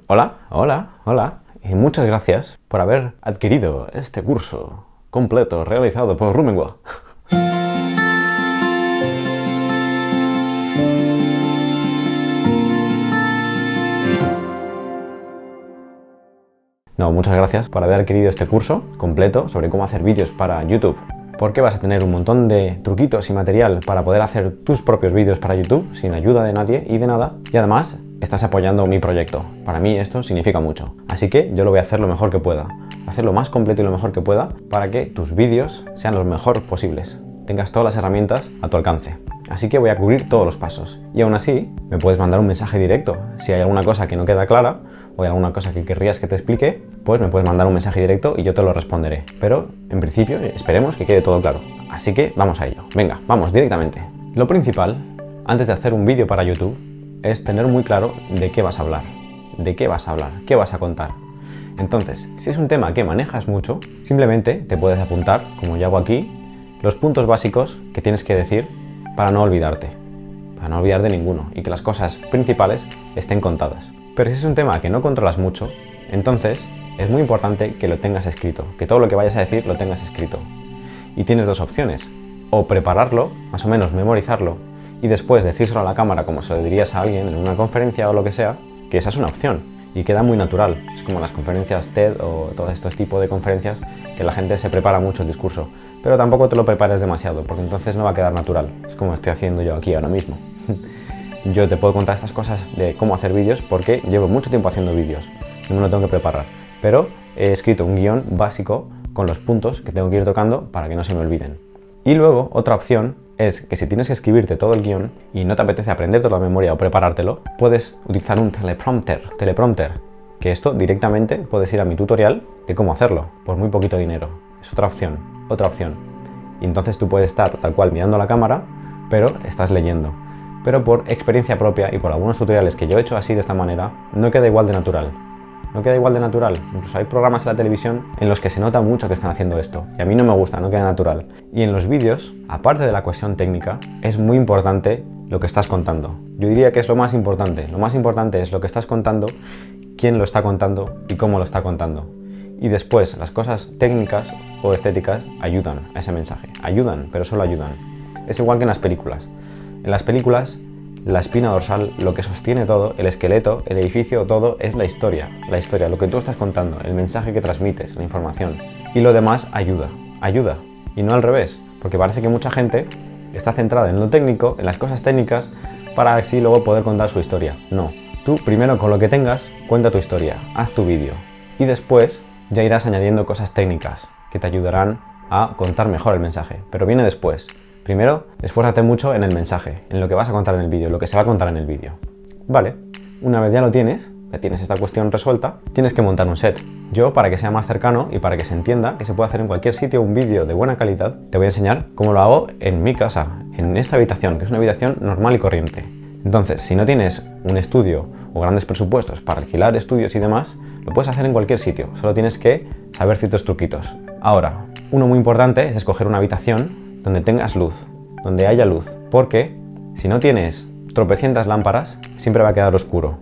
Hola, y muchas gracias por haber adquirido este curso completo realizado por Rumengua. No, muchas gracias por haber adquirido este curso completo sobre cómo hacer vídeos para YouTube, porque vas a tener un montón de truquitos y material para poder hacer tus propios vídeos para YouTube sin ayuda de nadie y de nada, y además estás apoyando mi proyecto. Para mí esto significa mucho, así que yo lo voy a hacer lo mejor que pueda, hacer lo más completo y lo mejor que pueda para que tus vídeos sean los mejor posibles, tengas todas las herramientas a tu alcance. Así que voy a cubrir todos los pasos, y aún así me puedes mandar un mensaje directo. Si hay alguna cosa que no queda clara o hay alguna cosa que querrías que te explique, pues me puedes mandar un mensaje directo y yo te lo responderé. Pero en principio esperemos que quede todo claro. Así que vamos a ello. Venga, vamos directamente. Lo principal, antes de hacer un vídeo para YouTube, es tener muy claro de qué vas a hablar. ¿De qué vas a hablar? ¿Qué vas a contar? Entonces, si es un tema que manejas mucho, simplemente te puedes apuntar, como yo hago aquí, los puntos básicos que tienes que decir para no olvidarte. Para no olvidar de ninguno y que las cosas principales estén contadas. Pero si es un tema que no controlas mucho, entonces es muy importante que lo tengas escrito, que todo lo que vayas a decir lo tengas escrito. Y tienes dos opciones, o prepararlo, más o menos memorizarlo, y después decírselo a la cámara como se lo dirías a alguien en una conferencia o lo que sea, que esa es una opción, y queda muy natural. Es como las conferencias TED o todos estos tipos de conferencias que la gente se prepara mucho el discurso, pero tampoco te lo prepares demasiado, porque entonces no va a quedar natural. Es como estoy haciendo yo aquí ahora mismo. Yo te puedo contar estas cosas de cómo hacer vídeos porque llevo mucho tiempo haciendo vídeos, no me lo tengo que preparar, pero he escrito un guión básico con los puntos que tengo que ir tocando para que no se me olviden. Y luego, otra opción es que si tienes que escribirte todo el guión y no te apetece aprendértelo a memoria o preparártelo, puedes utilizar un teleprompter, que esto directamente puedes ir a mi tutorial de cómo hacerlo, por muy poquito dinero. Es otra opción. Y entonces tú puedes estar tal cual mirando la cámara, pero estás leyendo. Pero por experiencia propia y por algunos tutoriales que yo he hecho así de esta manera, no queda igual de natural. No queda igual de natural. Incluso hay programas en la televisión en los que se nota mucho que están haciendo esto. Y a mí no me gusta, no queda natural. Y en los vídeos, aparte de la cuestión técnica, es muy importante lo que estás contando. Yo diría que es lo más importante. Lo más importante es lo que estás contando, quién lo está contando y cómo lo está contando. Y después, las cosas técnicas o estéticas ayudan a ese mensaje. Ayudan, pero solo ayudan. Es igual que en las películas. En las películas, la espina dorsal, lo que sostiene todo, el esqueleto, el edificio, todo es la historia, lo que tú estás contando, el mensaje que transmites, la información. Y lo demás ayuda, y no al revés, porque parece que mucha gente está centrada en lo técnico, en las cosas técnicas, para así luego poder contar su historia. No, tú primero con lo que tengas, cuenta tu historia, haz tu vídeo, y después ya irás añadiendo cosas técnicas que te ayudarán a contar mejor el mensaje, pero viene después. Primero, esfuérzate mucho en el mensaje, en lo que vas a contar en el vídeo, lo que se va a contar en el vídeo. Vale, una vez ya lo tienes, ya tienes esta cuestión resuelta, tienes que montar un set. Yo, para que sea más cercano y para que se entienda que se puede hacer en cualquier sitio un vídeo de buena calidad, te voy a enseñar cómo lo hago en mi casa, en esta habitación, que es una habitación normal y corriente. Entonces, si no tienes un estudio o grandes presupuestos para alquilar estudios y demás, lo puedes hacer en cualquier sitio, solo tienes que saber ciertos truquitos. Ahora, uno muy importante es escoger una habitación donde tengas luz, donde haya luz, porque si no tienes tropecientas lámparas, siempre va a quedar oscuro.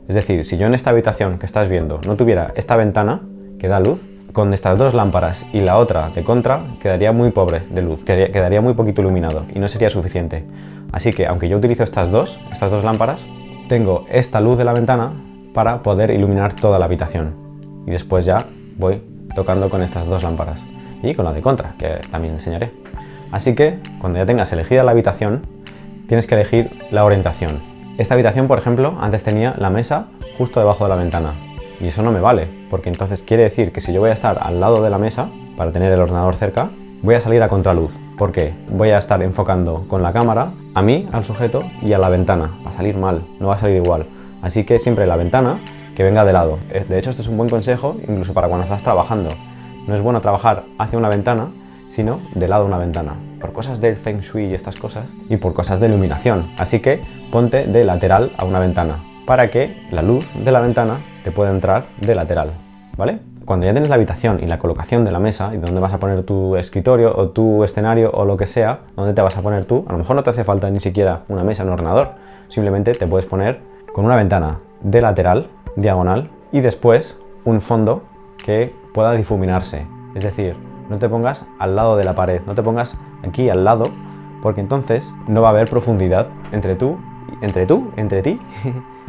Es decir, si yo en esta habitación que estás viendo no tuviera esta ventana que da luz, con estas dos lámparas y la otra de contra, quedaría muy pobre de luz, quedaría muy poquito iluminado y no sería suficiente. Así que, aunque yo utilizo estas dos lámparas, tengo esta luz de la ventana para poder iluminar toda la habitación. Y después ya voy tocando con estas dos lámparas y con la de contra, que también enseñaré. Así que, cuando ya tengas elegida la habitación, tienes que elegir la orientación. Esta habitación, por ejemplo, antes tenía la mesa justo debajo de la ventana. Y eso no me vale, porque entonces quiere decir que si yo voy a estar al lado de la mesa, para tener el ordenador cerca, voy a salir a contraluz. ¿Por qué? Voy a estar enfocando con la cámara a mí, al sujeto, y a la ventana. Va a salir mal, no va a salir igual. Así que siempre la ventana que venga de lado. De hecho, esto es un buen consejo incluso para cuando estás trabajando. No es bueno trabajar hacia una ventana, sino de lado a una ventana, por cosas del Feng Shui y estas cosas, y por cosas de iluminación. Así que ponte de lateral a una ventana, para que la luz de la ventana te pueda entrar de lateral, ¿vale? Cuando ya tienes la habitación y la colocación de la mesa, y dónde vas a poner tu escritorio o tu escenario o lo que sea, dónde te vas a poner tú, a lo mejor no te hace falta ni siquiera una mesa, un ordenador, simplemente te puedes poner con una ventana de lateral diagonal y después un fondo que pueda difuminarse. Es decir, no te pongas al lado de la pared, no te pongas aquí al lado, porque entonces no va a haber profundidad entre ti,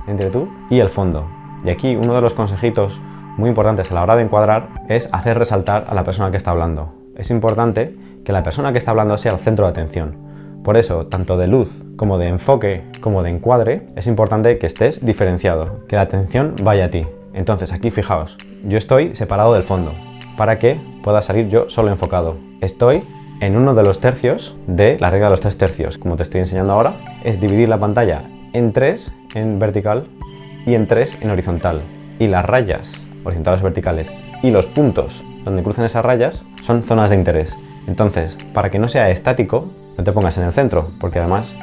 entre tú y el fondo. Y aquí uno de los consejitos muy importantes a la hora de encuadrar es hacer resaltar a la persona que está hablando. Es importante que la persona que está hablando sea el centro de atención. Por eso, tanto de luz como de enfoque como de encuadre, es importante que estés diferenciado, que la atención vaya a ti. Entonces aquí fijaos, yo estoy separado del fondo para que pueda salir yo solo enfocado. Estoy en uno de los tercios de la regla de los 3 tercios, como te estoy enseñando ahora, es dividir la pantalla en 3 en vertical y en 3 en horizontal. Y las rayas horizontales o verticales y los puntos donde cruzan esas rayas son zonas de interés. Entonces, para que no sea estático, no te pongas en el centro, porque además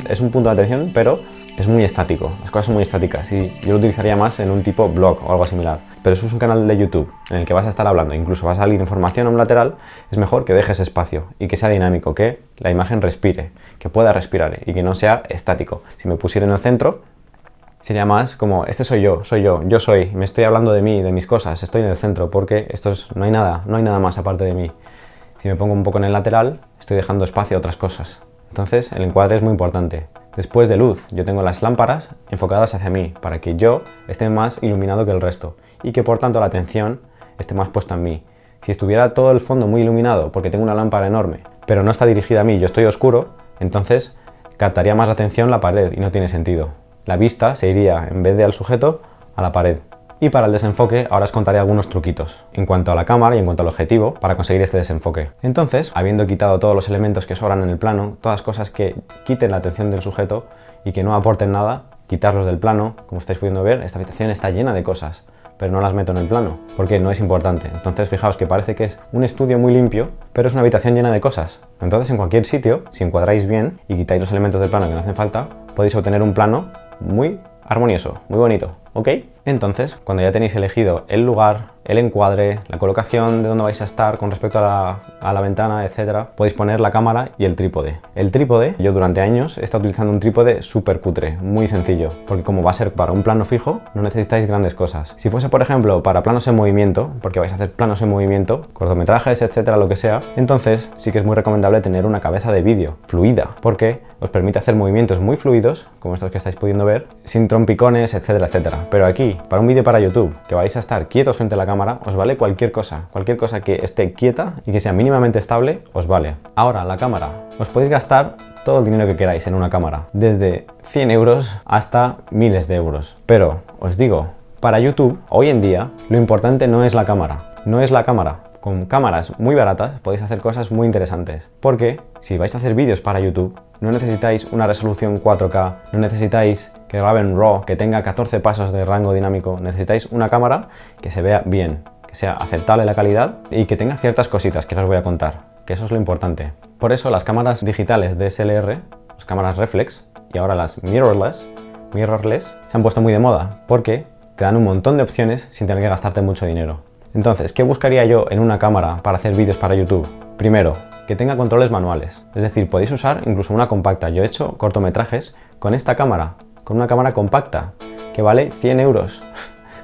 es un punto de atención, pero es muy estático. Las cosas son muy estáticas y yo lo utilizaría más en un tipo blog o algo similar. Pero eso es un canal de YouTube en el que vas a estar hablando, incluso va a salir información a un lateral, es mejor que dejes espacio y que sea dinámico, que la imagen respire, que pueda respirar y que no sea estático. Si me pusiera en el centro, sería más como, este soy yo, yo soy, me estoy hablando de mí, de mis cosas, estoy en el centro, porque no hay nada más aparte de mí. Si me pongo un poco en el lateral, estoy dejando espacio a otras cosas. Entonces, el encuadre es muy importante. Después de luz, yo tengo las lámparas enfocadas hacia mí, para que yo esté más iluminado que el resto y que por tanto la atención esté más puesta en mí. Si estuviera todo el fondo muy iluminado porque tengo una lámpara enorme, pero no está dirigida a mí, yo estoy oscuro, entonces captaría más la atención la pared y no tiene sentido. La vista se iría, en vez de al sujeto, a la pared. Y para el desenfoque, ahora os contaré algunos truquitos en cuanto a la cámara y en cuanto al objetivo para conseguir este desenfoque. Entonces, habiendo quitado todos los elementos que sobran en el plano, todas cosas que quiten la atención del sujeto y que no aporten nada, quitarlos del plano. Como estáis pudiendo ver, esta habitación está llena de cosas, pero no las meto en el plano, porque no es importante. Entonces, fijaos que parece que es un estudio muy limpio, pero es una habitación llena de cosas. Entonces, en cualquier sitio, si encuadráis bien y quitáis los elementos del plano que no hacen falta, podéis obtener un plano muy armonioso, muy bonito, ¿ok? Entonces, cuando ya tenéis elegido el lugar, el encuadre, la colocación de dónde vais a estar con respecto a la ventana, etcétera, podéis poner la cámara y el trípode. El trípode, yo durante años he estado utilizando un trípode súper cutre, muy sencillo, porque como va a ser para un plano fijo, no necesitáis grandes cosas. Si fuese, por ejemplo, para planos en movimiento, porque vais a hacer planos en movimiento, cortometrajes, etcétera, lo que sea, entonces sí que es muy recomendable tener una cabeza de vídeo fluida, porque os permite hacer movimientos muy fluidos, como estos que estáis pudiendo ver, sin trompicones, etcétera, etcétera. Pero aquí, para un vídeo para YouTube, que vais a estar quietos frente a la cámara, os vale cualquier cosa que esté quieta y que sea mínimamente estable, os vale. Ahora, la cámara. Os podéis gastar todo el dinero que queráis en una cámara, desde 100 euros hasta miles de euros. Pero, os digo, para YouTube, hoy en día, lo importante no es la cámara, no es la cámara. Con cámaras muy baratas podéis hacer cosas muy interesantes, porque si vais a hacer vídeos para YouTube, no necesitáis una resolución 4K, no necesitáis que graben RAW, que tenga 14 pasos de rango dinámico, necesitáis una cámara que se vea bien, que sea aceptable la calidad y que tenga ciertas cositas que os voy a contar, que eso es lo importante. Por eso las cámaras digitales DSLR, las cámaras reflex y ahora las mirrorless, se han puesto muy de moda, porque te dan un montón de opciones sin tener que gastarte mucho dinero. Entonces, ¿qué buscaría yo en una cámara para hacer vídeos para YouTube? Primero, que tenga controles manuales. Es decir, podéis usar incluso una compacta. Yo he hecho cortometrajes con esta cámara, con una cámara compacta, que vale 100 euros.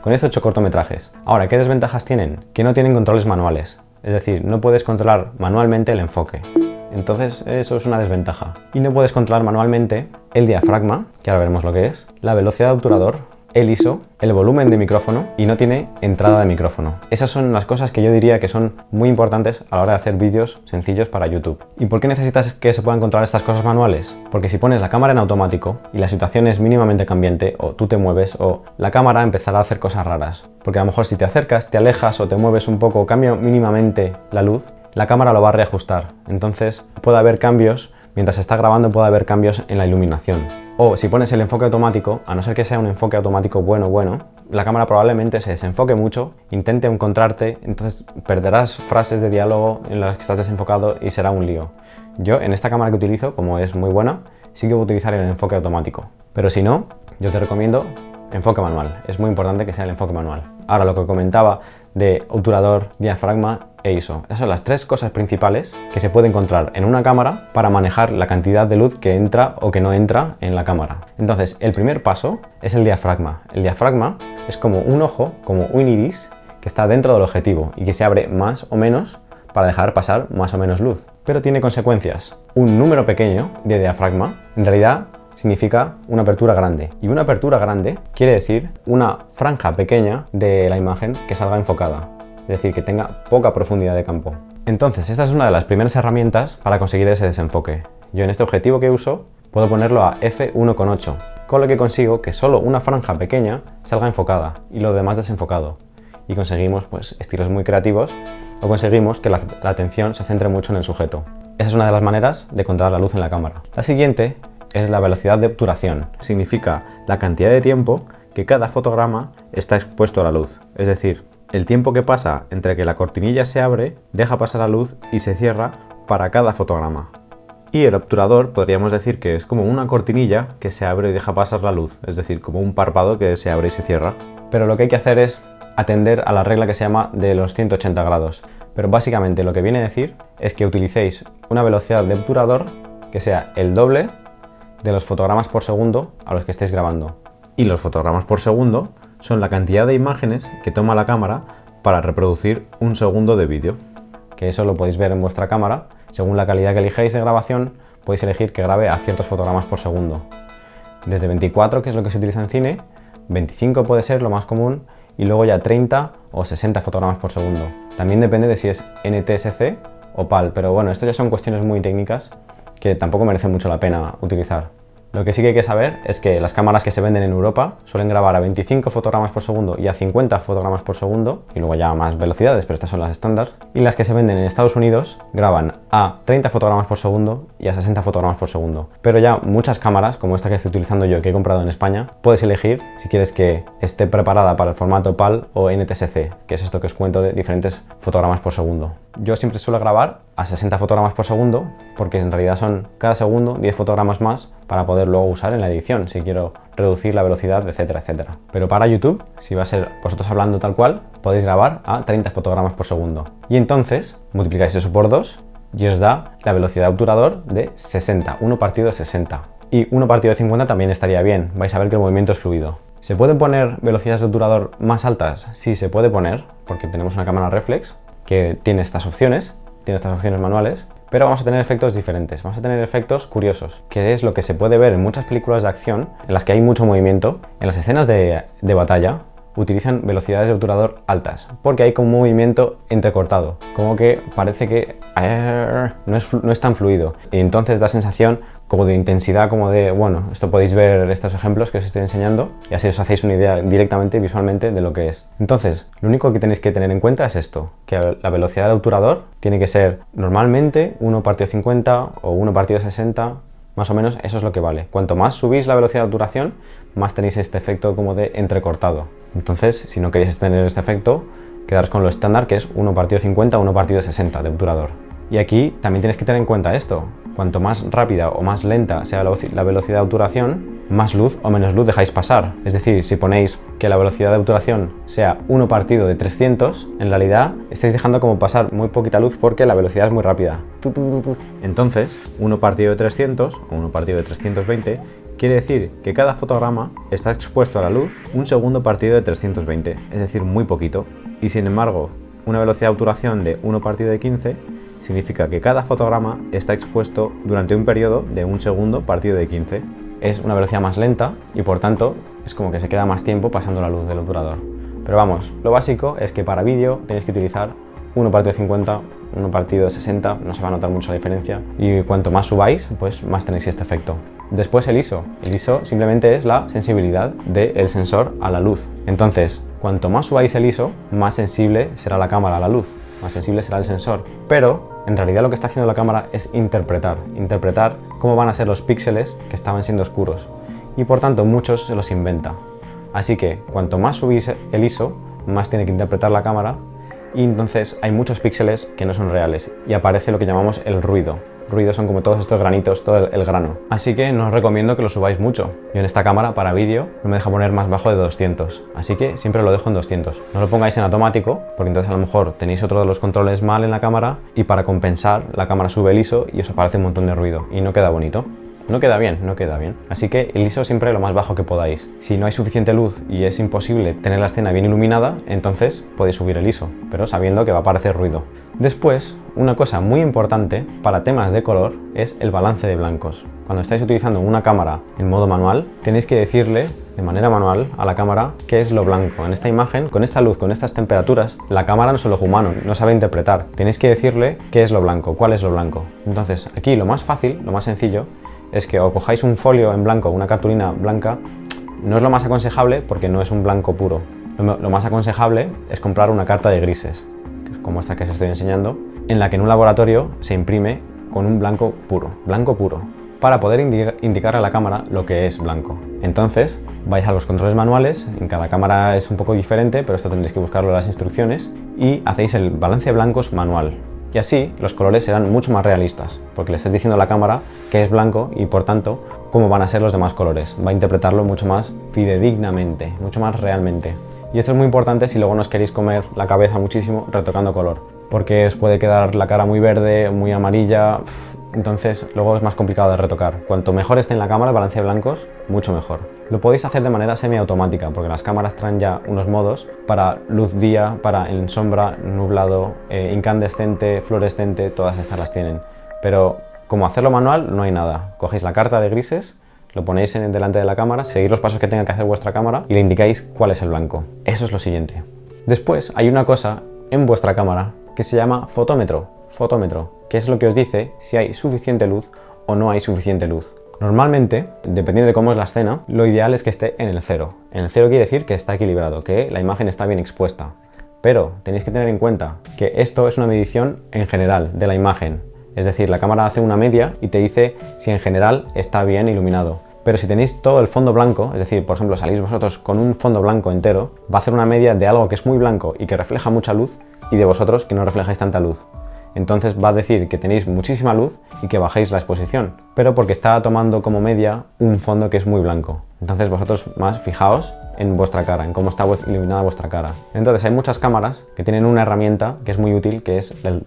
Con esto he hecho cortometrajes. Ahora, ¿qué desventajas tienen? Que no tienen controles manuales. Es decir, no puedes controlar manualmente el enfoque. Entonces, eso es una desventaja. Y no puedes controlar manualmente el diafragma, que ahora veremos lo que es, la velocidad de obturador, el ISO, el volumen de micrófono y no tiene entrada de micrófono. Esas son las cosas que yo diría que son muy importantes a la hora de hacer vídeos sencillos para YouTube. ¿Y por qué necesitas que se puedan controlar estas cosas manuales? Porque si pones la cámara en automático y la situación es mínimamente cambiante, o tú te mueves, o la cámara empezará a hacer cosas raras. Porque a lo mejor si te acercas, te alejas o te mueves un poco, cambia mínimamente la luz, la cámara lo va a reajustar. Entonces puede haber cambios, mientras se está grabando puede haber cambios en la iluminación. O si pones el enfoque automático, a no ser que sea un enfoque automático bueno, la cámara probablemente se desenfoque mucho, intente encontrarte, entonces perderás frases de diálogo en las que estás desenfocado y será un lío. Yo en esta cámara que utilizo, como es muy buena, sí que voy a utilizar el enfoque automático. Pero si no, yo te recomiendo enfoque manual. Es muy importante que sea el enfoque manual. Ahora, lo que comentaba de obturador, diafragma e ISO. Esas son las tres cosas principales que se puede encontrar en una cámara para manejar la cantidad de luz que entra o que no entra en la cámara. Entonces, el primer paso es el diafragma. El diafragma es como un ojo, como un iris, que está dentro del objetivo y que se abre más o menos para dejar pasar más o menos luz. Pero tiene consecuencias. Un número pequeño de diafragma, en realidad, significa una apertura grande. Y una apertura grande quiere decir una franja pequeña de la imagen que salga enfocada. Es decir, que tenga poca profundidad de campo. Entonces, esta es una de las primeras herramientas para conseguir ese desenfoque. Yo en este objetivo que uso puedo ponerlo a f1.8, con lo que consigo que solo una franja pequeña salga enfocada y lo demás desenfocado. Y conseguimos pues estilos muy creativos o conseguimos que la atención se centre mucho en el sujeto. Esa es una de las maneras de controlar la luz en la cámara. La siguiente es la velocidad de obturación. Significa la cantidad de tiempo que cada fotograma está expuesto a la luz. Es decir, el tiempo que pasa entre que la cortinilla se abre, deja pasar la luz y se cierra para cada fotograma. Y el obturador podríamos decir que es como una cortinilla que se abre y deja pasar la luz. Es decir, como un párpado que se abre y se cierra. Pero lo que hay que hacer es atender a la regla que se llama de los 180 grados. Pero básicamente lo que viene a decir es que utilicéis una velocidad de obturador que sea el doble de los fotogramas por segundo a los que estéis grabando. Y los fotogramas por segundo son la cantidad de imágenes que toma la cámara para reproducir un segundo de vídeo. Que eso lo podéis ver en vuestra cámara. Según la calidad que elijáis de grabación, podéis elegir que grabe a ciertos fotogramas por segundo. Desde 24, que es lo que se utiliza en cine, 25 puede ser lo más común, y luego ya 30 o 60 fotogramas por segundo. También depende de si es NTSC o PAL, pero bueno, esto ya son cuestiones muy técnicas que tampoco merece mucho la pena utilizar. Lo que sí que hay que saber es que las cámaras que se venden en Europa suelen grabar a 25 fotogramas por segundo y a 50 fotogramas por segundo, y luego ya más velocidades, pero estas son las estándar. Y las que se venden en Estados Unidos graban a 30 fotogramas por segundo y a 60 fotogramas por segundo. Pero ya muchas cámaras, como esta que estoy utilizando yo, que he comprado en España, puedes elegir si quieres que esté preparada para el formato PAL o NTSC, que es esto que os cuento de diferentes fotogramas por segundo. Yo siempre suelo grabar a 60 fotogramas por segundo, porque en realidad son cada segundo 10 fotogramas más para poder luego usar en la edición, si quiero reducir la velocidad, etcétera, etcétera. Pero para YouTube, si va a ser vosotros hablando tal cual, podéis grabar a 30 fotogramas por segundo. Y entonces multiplicáis eso por 2 y os da la velocidad de obturador de 60, 1 partido de 60. Y 1 partido de 50 también estaría bien, vais a ver que el movimiento es fluido. ¿Se pueden poner velocidades de obturador más altas? Sí, se puede poner, porque tenemos una cámara reflex que tiene estas opciones manuales, pero vamos a tener efectos diferentes, vamos a tener efectos curiosos, que es lo que se puede ver en muchas películas de acción en las que hay mucho movimiento. En las escenas de batalla utilizan velocidades de obturador altas, porque hay como un movimiento entrecortado, como que parece que no es tan fluido, y entonces da sensación como de intensidad, como de, bueno, esto podéis ver estos ejemplos que os estoy enseñando y así os hacéis una idea directamente, visualmente, de lo que es. Entonces, lo único que tenéis que tener en cuenta es esto, que la velocidad de obturador tiene que ser normalmente 1 partido 50 o 1 partido 60, más o menos eso es lo que vale. Cuanto más subís la velocidad de obturación, más tenéis este efecto como de entrecortado. Entonces, si no queréis tener este efecto, quedaros con lo estándar, que es 1 partido 50 o 1 partido 60 de obturador. Y aquí también tienes que tener en cuenta esto. Cuanto más rápida o más lenta sea la velocidad de obturación, más luz o menos luz dejáis pasar. Es decir, si ponéis que la velocidad de obturación sea 1 partido de 300, en realidad estáis dejando como pasar muy poquita luz porque la velocidad es muy rápida. Entonces, 1 partido de 300 o 1 partido de 320 quiere decir que cada fotograma está expuesto a la luz un segundo partido de 320, es decir, muy poquito. Y sin embargo, una velocidad de obturación de 1 partido de 15 significa que cada fotograma está expuesto durante un periodo de 1 segundo partido de 15. Es una velocidad más lenta y por tanto es como que se queda más tiempo pasando la luz del obturador. Pero vamos, lo básico es que para vídeo tenéis que utilizar 1 partido de 50, 1 partido de 60, no se va a notar mucho la diferencia, y cuanto más subáis, pues más tenéis este efecto. Después el ISO. El ISO simplemente es la sensibilidad del sensor a la luz. Entonces, cuanto más subáis el ISO, más sensible será la cámara a la luz, más sensible será el sensor. Pero en realidad lo que está haciendo la cámara es interpretar cómo van a ser los píxeles que estaban siendo oscuros, y por tanto muchos se los inventa. Así que cuanto más subís el ISO, más tiene que interpretar la cámara, y entonces hay muchos píxeles que no son reales y aparece lo que llamamos el ruido. ruido son como todos estos granitos, todo el grano. Así que no os recomiendo que lo subáis mucho. Yo en esta cámara para vídeo no me deja poner más bajo de 200, así que siempre lo dejo en 200. No lo pongáis en automático, porque entonces a lo mejor tenéis otro de los controles mal en la cámara y para compensar la cámara sube el ISO y os aparece un montón de ruido y no queda bonito. No queda bien, no queda bien. Así que el ISO siempre lo más bajo que podáis. Si no hay suficiente luz y es imposible tener la escena bien iluminada, entonces podéis subir el ISO, pero sabiendo que va a aparecer ruido. Después, una cosa muy importante para temas de color es el balance de blancos. Cuando estáis utilizando una cámara en modo manual, tenéis que decirle de manera manual a la cámara qué es lo blanco. En esta imagen, con esta luz, con estas temperaturas, la cámara no es el ojo humano, no sabe interpretar. Tenéis que decirle qué es lo blanco, cuál es lo blanco. Entonces, aquí lo más fácil, lo más sencillo, es que o cojáis un folio en blanco, una cartulina blanca. No es lo más aconsejable porque no es un blanco puro. Lo más aconsejable es comprar una carta de grises, que es como esta que os estoy enseñando, en la que en un laboratorio se imprime con un blanco puro, para poder indicar a la cámara lo que es blanco. Entonces vais a los controles manuales, en cada cámara es un poco diferente, pero esto tendréis que buscarlo en las instrucciones, y hacéis el balance de blancos manual. Y así los colores serán mucho más realistas, porque le estás diciendo a la cámara que es blanco y por tanto cómo van a ser los demás colores. Va a interpretarlo mucho más fidedignamente, mucho más realmente. Y esto es muy importante si luego no os queréis comer la cabeza muchísimo retocando color, porque os puede quedar la cara muy verde, muy amarilla, entonces luego es más complicado de retocar. Cuanto mejor esté en la cámara el balance de blancos, mucho mejor. Lo podéis hacer de manera semiautomática, porque las cámaras traen ya unos modos para luz día, para en sombra, nublado, incandescente, fluorescente, todas estas las tienen. Pero como hacerlo manual no hay nada. Cogéis la carta de grises, lo ponéis delante de la cámara, seguís los pasos que tenga que hacer vuestra cámara y le indicáis cuál es el blanco. Eso es lo siguiente. Después hay una cosa en vuestra cámara que se llama fotómetro, que es lo que os dice si hay suficiente luz o no hay suficiente luz. Normalmente, dependiendo de cómo es la escena, lo ideal es que esté en el 0. En el 0 quiere decir que está equilibrado, que la imagen está bien expuesta. Pero tenéis que tener en cuenta que esto es una medición en general de la imagen. Es decir, la cámara hace una media y te dice si en general está bien iluminado. Pero si tenéis todo el fondo blanco, es decir, por ejemplo, salís vosotros con un fondo blanco entero, va a hacer una media de algo que es muy blanco y que refleja mucha luz y de vosotros que no reflejáis tanta luz. Entonces va a decir que tenéis muchísima luz y que bajéis la exposición, pero porque está tomando como media un fondo que es muy blanco. Entonces vosotros más fijaos en vuestra cara, en cómo está iluminada vuestra cara. Entonces hay muchas cámaras que tienen una herramienta que es muy útil, que es el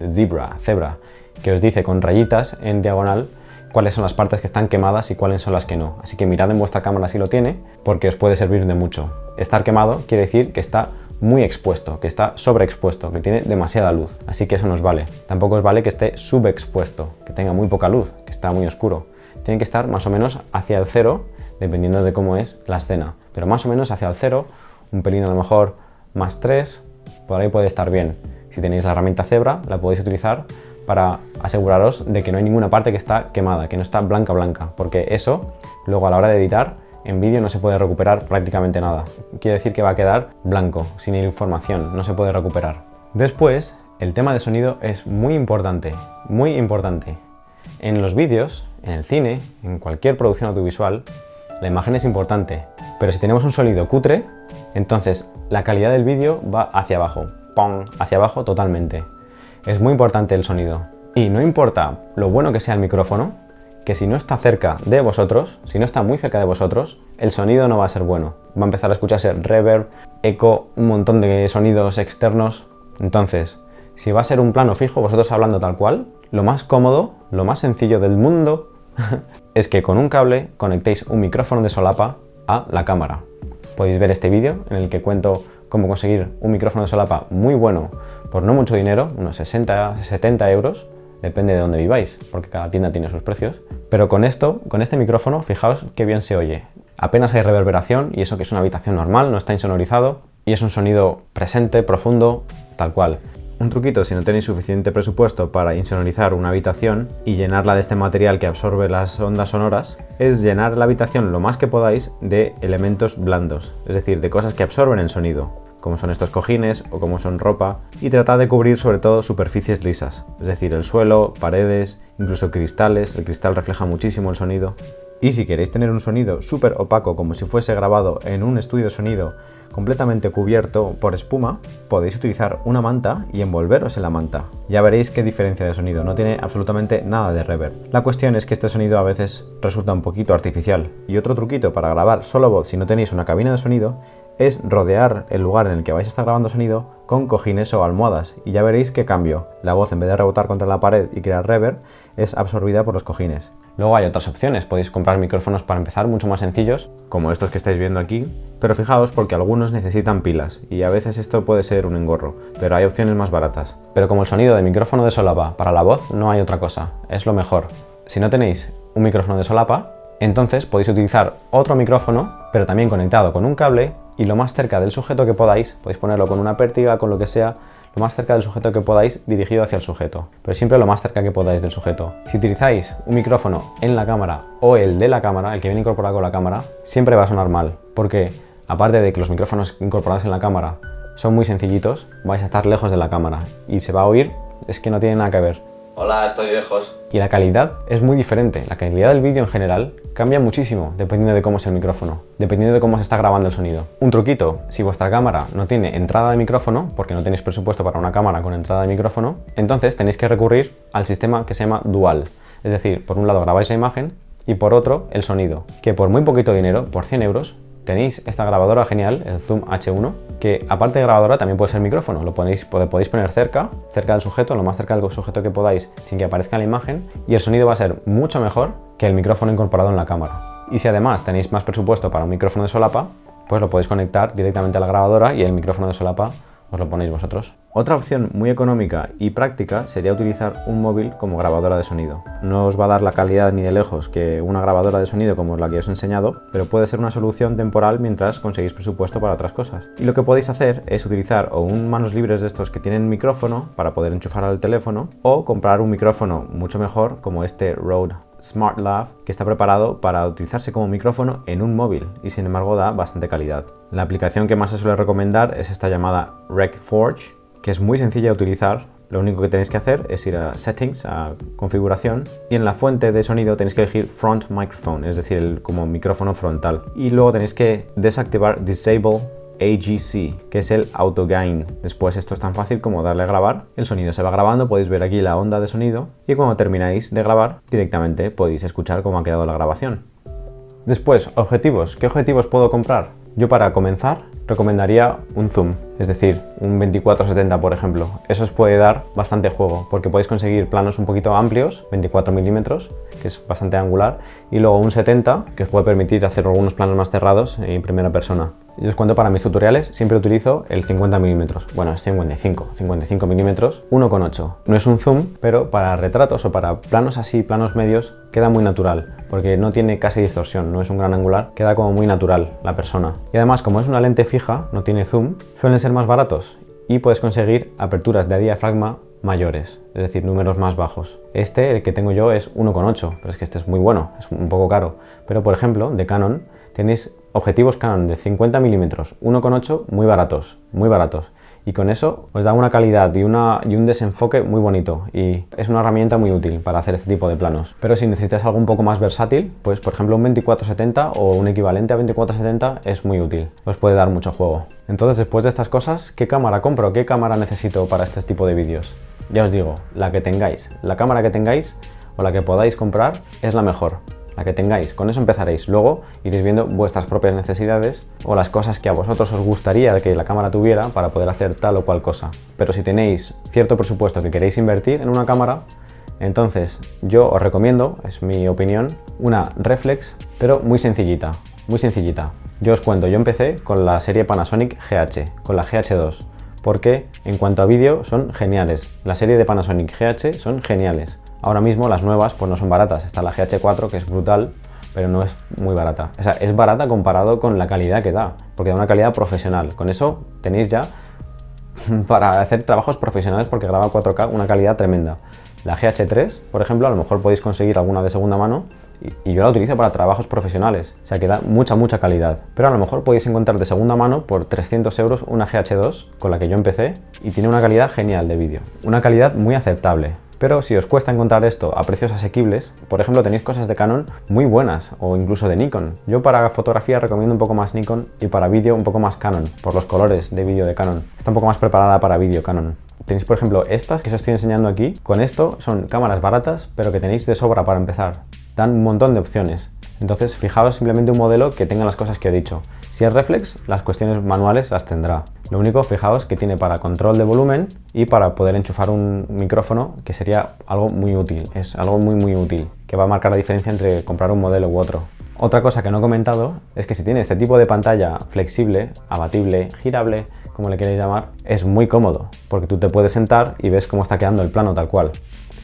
Zebra, que os dice con rayitas en diagonal cuáles son las partes que están quemadas y cuáles son las que no. Así que mirad en vuestra cámara si lo tiene, porque os puede servir de mucho. Estar quemado quiere decir que está muy expuesto, que está sobreexpuesto, que tiene demasiada luz, así que eso no os vale. Tampoco os vale que esté subexpuesto, que tenga muy poca luz, que está muy oscuro. Tiene que estar más o menos hacia el 0, dependiendo de cómo es la escena, pero más o menos hacia el 0, un pelín a lo mejor más 3, por ahí puede estar bien. Si tenéis la herramienta Zebra, la podéis utilizar para aseguraros de que no hay ninguna parte que está quemada, que no está blanca, porque eso, luego a la hora de editar, en vídeo no se puede recuperar prácticamente nada. Quiere decir que va a quedar blanco, sin información, no se puede recuperar. Después, el tema de sonido es muy importante, muy importante. En los vídeos, en el cine, en cualquier producción audiovisual, la imagen es importante, pero si tenemos un sonido cutre, entonces la calidad del vídeo va hacia abajo, ¡pum!, hacia abajo totalmente. Es muy importante el sonido. Y no importa lo bueno que sea el micrófono, que si no está cerca de vosotros, si no está muy cerca de vosotros, el sonido no va a ser bueno. Va a empezar a escucharse reverb, eco, un montón de sonidos externos. Entonces, si va a ser un plano fijo, vosotros hablando tal cual, lo más cómodo, lo más sencillo del mundo es que con un cable conectéis un micrófono de solapa a la cámara. Podéis ver este vídeo en el que cuento cómo conseguir un micrófono de solapa muy bueno por no mucho dinero, unos 60, 70 euros, depende de dónde viváis, porque cada tienda tiene sus precios. Pero con este micrófono, fijaos qué bien se oye. Apenas hay reverberación y eso que es una habitación normal, no está insonorizado y es un sonido presente, profundo, tal cual. Un truquito si no tenéis suficiente presupuesto para insonorizar una habitación y llenarla de este material que absorbe las ondas sonoras, es llenar la habitación lo más que podáis de elementos blandos, es decir, de cosas que absorben el sonido, como son estos cojines o como son ropa, y tratad de cubrir sobre todo superficies lisas, es decir, el suelo, paredes, incluso cristales. El cristal refleja muchísimo el sonido. Y si queréis tener un sonido súper opaco, como si fuese grabado en un estudio de sonido completamente cubierto por espuma, podéis utilizar una manta y envolveros en la manta. Ya veréis qué diferencia de sonido, no tiene absolutamente nada de reverb. La cuestión es que este sonido a veces resulta un poquito artificial. Y otro truquito para grabar solo voz si no tenéis una cabina de sonido es rodear el lugar en el que vais a estar grabando sonido con cojines o almohadas y ya veréis qué cambio. La voz, en vez de rebotar contra la pared y crear reverb, es absorbida por los cojines. Luego hay otras opciones, podéis comprar micrófonos para empezar mucho más sencillos, como estos que estáis viendo aquí, pero fijaos porque algunos necesitan pilas y a veces esto puede ser un engorro, pero hay opciones más baratas. Pero como el sonido de micrófono de solapa para la voz, no hay otra cosa, es lo mejor. Si no tenéis un micrófono de solapa, entonces podéis utilizar otro micrófono, pero también conectado con un cable y lo más cerca del sujeto que podáis, podéis ponerlo con una pértiga, con lo que sea, lo más cerca del sujeto que podáis dirigido hacia el sujeto, pero siempre lo más cerca que podáis del sujeto. Si utilizáis un micrófono en la cámara o el de la cámara, el que viene incorporado con la cámara, siempre va a sonar mal, porque aparte de que los micrófonos incorporados en la cámara son muy sencillitos, vais a estar lejos de la cámara y se va a oír, es que no tiene nada que ver. Hola, estoy lejos. Y la calidad es muy diferente. La calidad del vídeo en general cambia muchísimo dependiendo de cómo es el micrófono, dependiendo de cómo se está grabando el sonido. Un truquito, si vuestra cámara no tiene entrada de micrófono, porque no tenéis presupuesto para una cámara con entrada de micrófono, entonces tenéis que recurrir al sistema que se llama Dual. Es decir, por un lado grabáis la imagen y por otro el sonido, que por muy poquito dinero, por 100 euros, tenéis esta grabadora genial, el Zoom H1, que aparte de grabadora también puede ser micrófono. Lo podéis poner cerca del sujeto, lo más cerca del sujeto que podáis sin que aparezca en la imagen, y el sonido va a ser mucho mejor que el micrófono incorporado en la cámara. Y si además tenéis más presupuesto para un micrófono de solapa, pues lo podéis conectar directamente a la grabadora y el micrófono de solapa os lo ponéis vosotros. Otra opción muy económica y práctica sería utilizar un móvil como grabadora de sonido. No os va a dar la calidad ni de lejos que una grabadora de sonido como la que os he enseñado, pero puede ser una solución temporal mientras conseguís presupuesto para otras cosas. Y lo que podéis hacer es utilizar o un manos libres de estos que tienen micrófono para poder enchufar al teléfono, o comprar un micrófono mucho mejor como este Rode SmartLav, que está preparado para utilizarse como micrófono en un móvil y sin embargo da bastante calidad. La aplicación que más se suele recomendar es esta llamada RecForge, que es muy sencilla de utilizar. Lo único que tenéis que hacer es ir a Settings, a Configuración, y en la fuente de sonido tenéis que elegir Front Microphone, es decir, como micrófono frontal. Y luego tenéis que desactivar Disable AGC, que es el Auto Gain. Después esto es tan fácil como darle a grabar, el sonido se va grabando, podéis ver aquí la onda de sonido y cuando termináis de grabar directamente podéis escuchar cómo ha quedado la grabación. Después, objetivos. ¿Qué objetivos puedo comprar? Yo para comenzar recomendaría un zoom, es decir, un 24-70 por ejemplo. Eso os puede dar bastante juego porque podéis conseguir planos un poquito amplios, 24 milímetros, que es bastante angular, y luego un 70 que os puede permitir hacer algunos planos más cerrados en primera persona. Yo os cuento, para mis tutoriales siempre utilizo el 50 milímetros, bueno, es 55 milímetros, 1,8. No es un zoom, pero para retratos o para planos así, planos medios, queda muy natural, porque no tiene casi distorsión, no es un gran angular, queda como muy natural la persona. Y además, como es una lente fija, no tiene zoom, suelen ser más baratos y puedes conseguir aperturas de diafragma mayores, es decir, números más bajos. El que tengo yo, es 1,8, pero es que este es muy bueno, es un poco caro. Pero por ejemplo, de Canon, tenéis objetivos Canon de 50 milímetros, 1,8, muy baratos, y con eso os da una calidad y un desenfoque muy bonito, y es una herramienta muy útil para hacer este tipo de planos. Pero si necesitas algo un poco más versátil, pues por ejemplo un 24-70 o un equivalente a 24-70 es muy útil, os puede dar mucho juego. Entonces, después de estas cosas, ¿qué cámara compro? ¿Qué cámara necesito para este tipo de vídeos? Ya os digo, la que tengáis, la cámara que tengáis o la que podáis comprar es la mejor. La que tengáis, con eso empezaréis. Luego iréis viendo vuestras propias necesidades o las cosas que a vosotros os gustaría que la cámara tuviera para poder hacer tal o cual cosa. Pero si tenéis cierto presupuesto que queréis invertir en una cámara, entonces yo os recomiendo, es mi opinión, una reflex, pero muy sencillita, muy sencillita. Yo os cuento, yo empecé con la serie Panasonic GH, con la GH2, porque en cuanto a vídeo son geniales. La serie de Panasonic GH son geniales. Ahora mismo las nuevas pues no son baratas, está la GH4 que es brutal, pero no es muy barata. O sea, es barata comparado con la calidad que da, porque da una calidad profesional. Con eso tenéis ya para hacer trabajos profesionales porque graba 4K una calidad tremenda. La GH3, por ejemplo, a lo mejor podéis conseguir alguna de segunda mano y yo la utilizo para trabajos profesionales, o sea que da mucha calidad. Pero a lo mejor podéis encontrar de segunda mano por 300 euros una GH2 con la que yo empecé y tiene una calidad genial de vídeo, una calidad muy aceptable. Pero si os cuesta encontrar esto a precios asequibles, por ejemplo, tenéis cosas de Canon muy buenas o incluso de Nikon. Yo para fotografía recomiendo un poco más Nikon y para vídeo un poco más Canon, por los colores de vídeo de Canon. Está un poco más preparada para vídeo Canon. Tenéis, por ejemplo, estas que os estoy enseñando aquí. Con esto son cámaras baratas, pero que tenéis de sobra para empezar. Dan un montón de opciones. Entonces, fijaos simplemente un modelo que tenga las cosas que he dicho. Si es reflex, las cuestiones manuales las tendrá. Lo único, fijaos que tiene para control de volumen y para poder enchufar un micrófono, que sería algo muy útil. Es algo muy útil, que va a marcar la diferencia entre comprar un modelo u otro. Otra cosa que no he comentado es que si tiene este tipo de pantalla flexible, abatible, girable, como le queréis llamar, es muy cómodo, porque tú te puedes sentar y ves cómo está quedando el plano tal cual.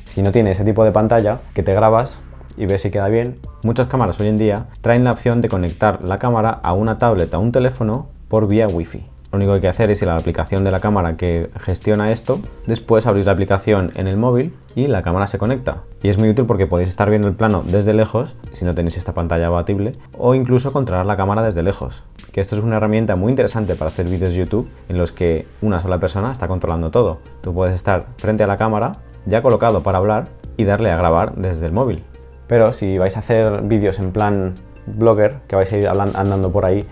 Si no tiene ese tipo de pantalla, que te grabas y ves si queda bien, muchas cámaras hoy en día traen la opción de conectar la cámara a una tablet o a un teléfono por vía Wi-Fi. Lo único que hay que hacer es ir a la aplicación de la cámara que gestiona esto, después abrir la aplicación en el móvil y la cámara se conecta. Y es muy útil porque podéis estar viendo el plano desde lejos, si no tenéis esta pantalla abatible, o incluso controlar la cámara desde lejos. Que esto es una herramienta muy interesante para hacer vídeos YouTube en los que una sola persona está controlando todo. Tú puedes estar frente a la cámara, ya colocado para hablar, y darle a grabar desde el móvil. Pero si vais a hacer vídeos en plan blogger, que vais a ir andando por ahí,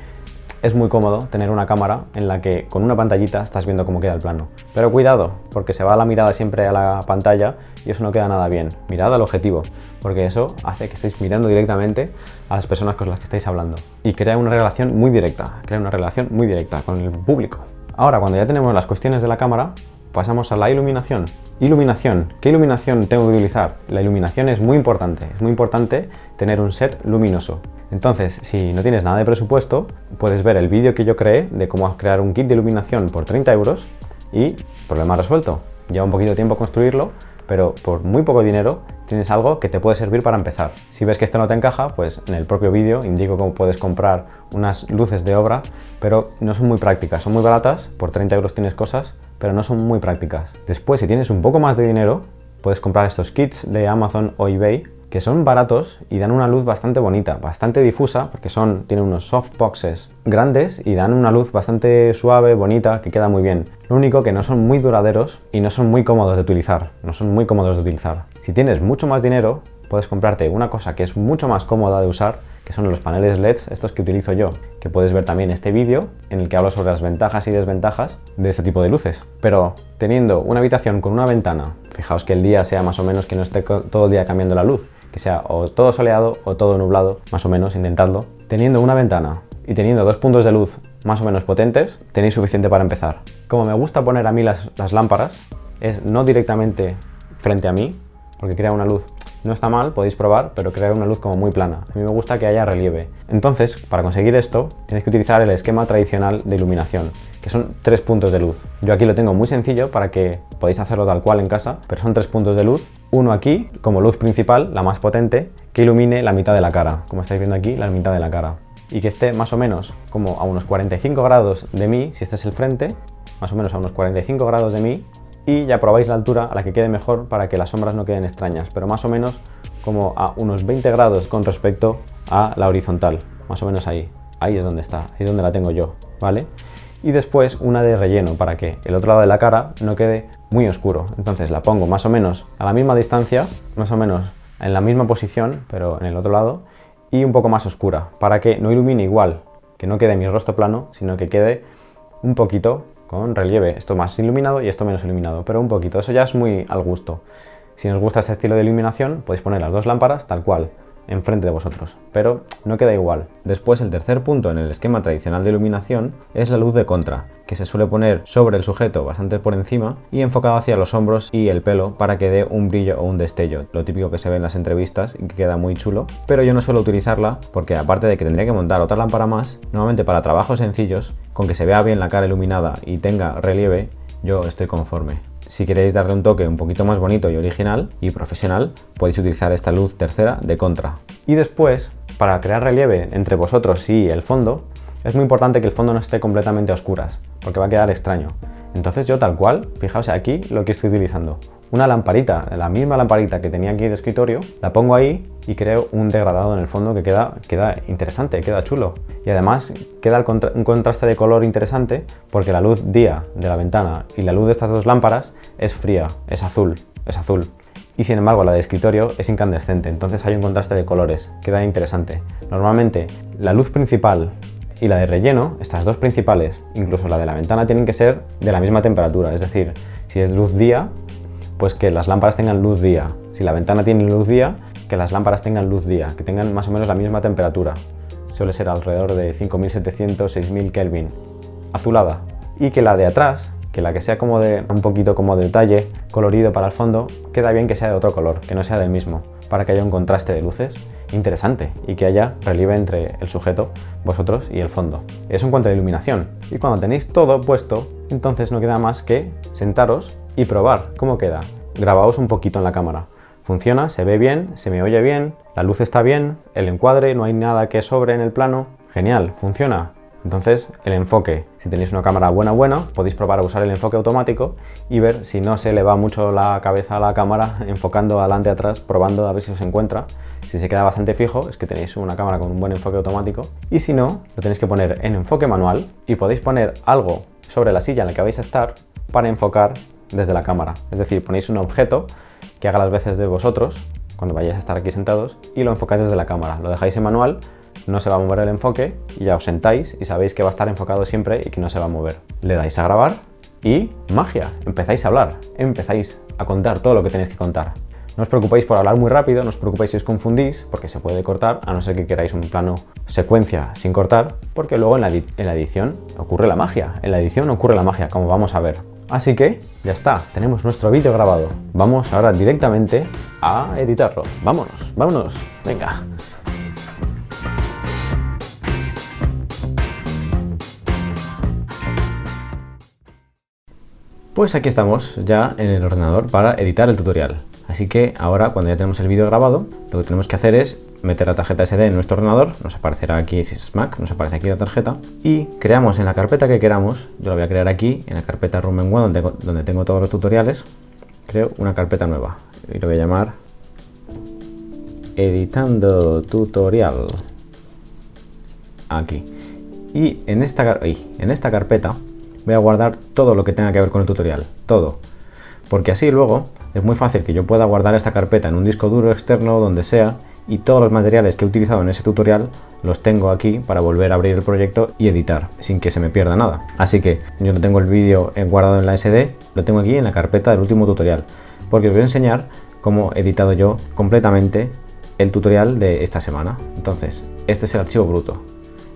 es muy cómodo tener una cámara en la que con una pantallita estás viendo cómo queda el plano. Pero cuidado, porque se va la mirada siempre a la pantalla y eso no queda nada bien. Mirad al objetivo, porque eso hace que estéis mirando directamente a las personas con las que estáis hablando. Y crea una relación muy directa con el público. Ahora, cuando ya tenemos las cuestiones de la cámara, pasamos a la iluminación. Iluminación. ¿Qué iluminación tengo que utilizar? La iluminación es muy importante tener un set luminoso. Entonces, si no tienes nada de presupuesto, puedes ver el vídeo que yo creé de cómo crear un kit de iluminación por 30 euros y problema resuelto. Lleva un poquito de tiempo construirlo, pero por muy poco dinero tienes algo que te puede servir para empezar. Si ves que esto no te encaja, pues en el propio vídeo indico cómo puedes comprar unas luces de obra, pero no son muy prácticas, son muy baratas, por 30 euros tienes cosas, pero no son muy prácticas. Después, si tienes un poco más de dinero, puedes comprar estos kits de Amazon o eBay, que son baratos y dan una luz bastante bonita, bastante difusa, porque tienen unos softboxes grandes y dan una luz bastante suave, bonita, que queda muy bien. Lo único que no son muy duraderos y no son muy cómodos de utilizar, Si tienes mucho más dinero, puedes comprarte una cosa que es mucho más cómoda de usar, que son los paneles LEDs, estos que utilizo yo, que puedes ver también este vídeo en el que hablo sobre las ventajas y desventajas de este tipo de luces. Pero teniendo una habitación con una ventana, fijaos que el día sea más o menos que no esté todo el día cambiando la luz, que sea o todo soleado o todo nublado, más o menos, intentadlo. Teniendo una ventana y teniendo dos puntos de luz más o menos potentes, tenéis suficiente para empezar. Como me gusta poner a mí las lámparas, es no directamente frente a mí, porque crea una luz. No está mal, podéis probar, pero crea una luz como muy plana. A mí me gusta que haya relieve. Entonces, para conseguir esto, tenéis que utilizar el esquema tradicional de iluminación, que son 3 puntos de luz. Yo aquí lo tengo muy sencillo para que podáis hacerlo tal cual en casa, pero son 3 puntos de luz. Uno aquí, como luz principal, la más potente, que ilumine la mitad de la cara. Como estáis viendo aquí, la mitad de la cara. Y que esté más o menos como a unos 45 grados de mí, si este es el frente, más o menos a unos 45 grados de mí, y ya probáis la altura a la que quede mejor para que las sombras no queden extrañas, pero más o menos como a unos 20 grados con respecto a la horizontal, más o menos ahí es donde está, ahí es donde la tengo yo, ¿vale? Y después una de relleno para que el otro lado de la cara no quede muy oscuro, entonces la pongo más o menos a la misma distancia, más o menos en la misma posición, pero en el otro lado, y un poco más oscura, para que no ilumine igual, que no quede mi rostro plano, sino que quede un poquito con relieve, esto más iluminado y esto menos iluminado, pero un poquito, eso ya es muy al gusto. Si os gusta este estilo de iluminación, podéis poner las dos lámparas tal cual, enfrente de vosotros, pero no queda igual. Después, el tercer punto en el esquema tradicional de iluminación es la luz de contra, que se suele poner sobre el sujeto bastante por encima y enfocado hacia los hombros y el pelo para que dé un brillo o un destello, lo típico que se ve en las entrevistas y que queda muy chulo, pero yo no suelo utilizarla porque aparte de que tendría que montar otra lámpara más, normalmente para trabajos sencillos, con que se vea bien la cara iluminada y tenga relieve, yo estoy conforme. Si queréis darle un toque un poquito más bonito y original y profesional, podéis utilizar esta luz tercera de contra. Y después, para crear relieve entre vosotros y el fondo, es muy importante que el fondo no esté completamente a oscuras, porque va a quedar extraño. Entonces yo tal cual, fijaos aquí lo que estoy utilizando. Una lamparita, la misma lamparita que tenía aquí de escritorio, la pongo ahí y creo un degradado en el fondo que queda interesante, queda chulo. Y además queda un contraste de color interesante porque la luz día de la ventana y la luz de estas dos lámparas es fría, es azul. y sin embargo la de escritorio es incandescente, entonces hay un contraste de colores, queda interesante. Normalmente la luz principal y la de relleno, estas dos principales, incluso la de la ventana, tienen que ser de la misma temperatura, es decir, si es luz día, pues que las lámparas tengan luz día. Si la ventana tiene luz día, que las lámparas tengan luz día, que tengan más o menos la misma temperatura. Suele ser alrededor de 5700, 6000 Kelvin. Azulada. Y que la de atrás, que la que sea como de un poquito como detalle colorido para el fondo, queda bien que sea de otro color, que no sea del mismo, para que haya un contraste de luces interesante y que haya relieve entre el sujeto, vosotros y el fondo. Eso en cuanto a iluminación. Y cuando tenéis todo puesto, entonces no queda más que sentaros y probar cómo queda. Grabaos un poquito en la cámara. Funciona, se ve bien, se me oye bien, la luz está bien, el encuadre, no hay nada que sobre en el plano. Genial, funciona. Entonces, el enfoque, si tenéis una cámara buena, podéis probar a usar el enfoque automático y ver si no se le va mucho la cabeza a la cámara, enfocando adelante atrás, probando a ver si os encuentra. Si se queda bastante fijo, es que tenéis una cámara con un buen enfoque automático. Y si no, lo tenéis que poner en enfoque manual y podéis poner algo sobre la silla en la que vais a estar para enfocar desde la cámara. Es decir, ponéis un objeto que haga las veces de vosotros cuando vayáis a estar aquí sentados y lo enfocáis desde la cámara. Lo dejáis en manual, no se va a mover el enfoque y ya os sentáis y sabéis que va a estar enfocado siempre y que no se va a mover. Le dais a grabar y magia, empezáis a hablar, empezáis a contar todo lo que tenéis que contar. No os preocupéis por hablar muy rápido, no os preocupéis si os confundís, porque se puede cortar, a no ser que queráis un plano secuencia sin cortar, porque luego en la edición ocurre la magia. En la edición ocurre la magia, como vamos a ver. Así que ya está, tenemos nuestro vídeo grabado. Vamos ahora directamente a editarlo. Vámonos, vámonos, venga. Pues aquí estamos ya en el ordenador para editar el tutorial. Así que ahora, cuando ya tenemos el vídeo grabado, lo que tenemos que hacer es meter la tarjeta SD en nuestro ordenador, nos aparecerá aquí si es Mac, nos aparece aquí la tarjeta, y creamos en la carpeta que queramos. Yo la voy a crear aquí, en la carpeta Room and One, donde tengo todos los tutoriales. Creo una carpeta nueva y lo voy a llamar Editando Tutorial. Aquí. Y en esta carpeta voy a guardar todo lo que tenga que ver con el tutorial, todo. Porque así luego es muy fácil que yo pueda guardar esta carpeta en un disco duro externo, donde sea, y todos los materiales que he utilizado en ese tutorial los tengo aquí para volver a abrir el proyecto y editar, sin que se me pierda nada. Así que yo no tengo el vídeo guardado en la SD, lo tengo aquí en la carpeta del último tutorial, porque os voy a enseñar cómo he editado yo completamente el tutorial de esta semana. Entonces, este es el archivo bruto,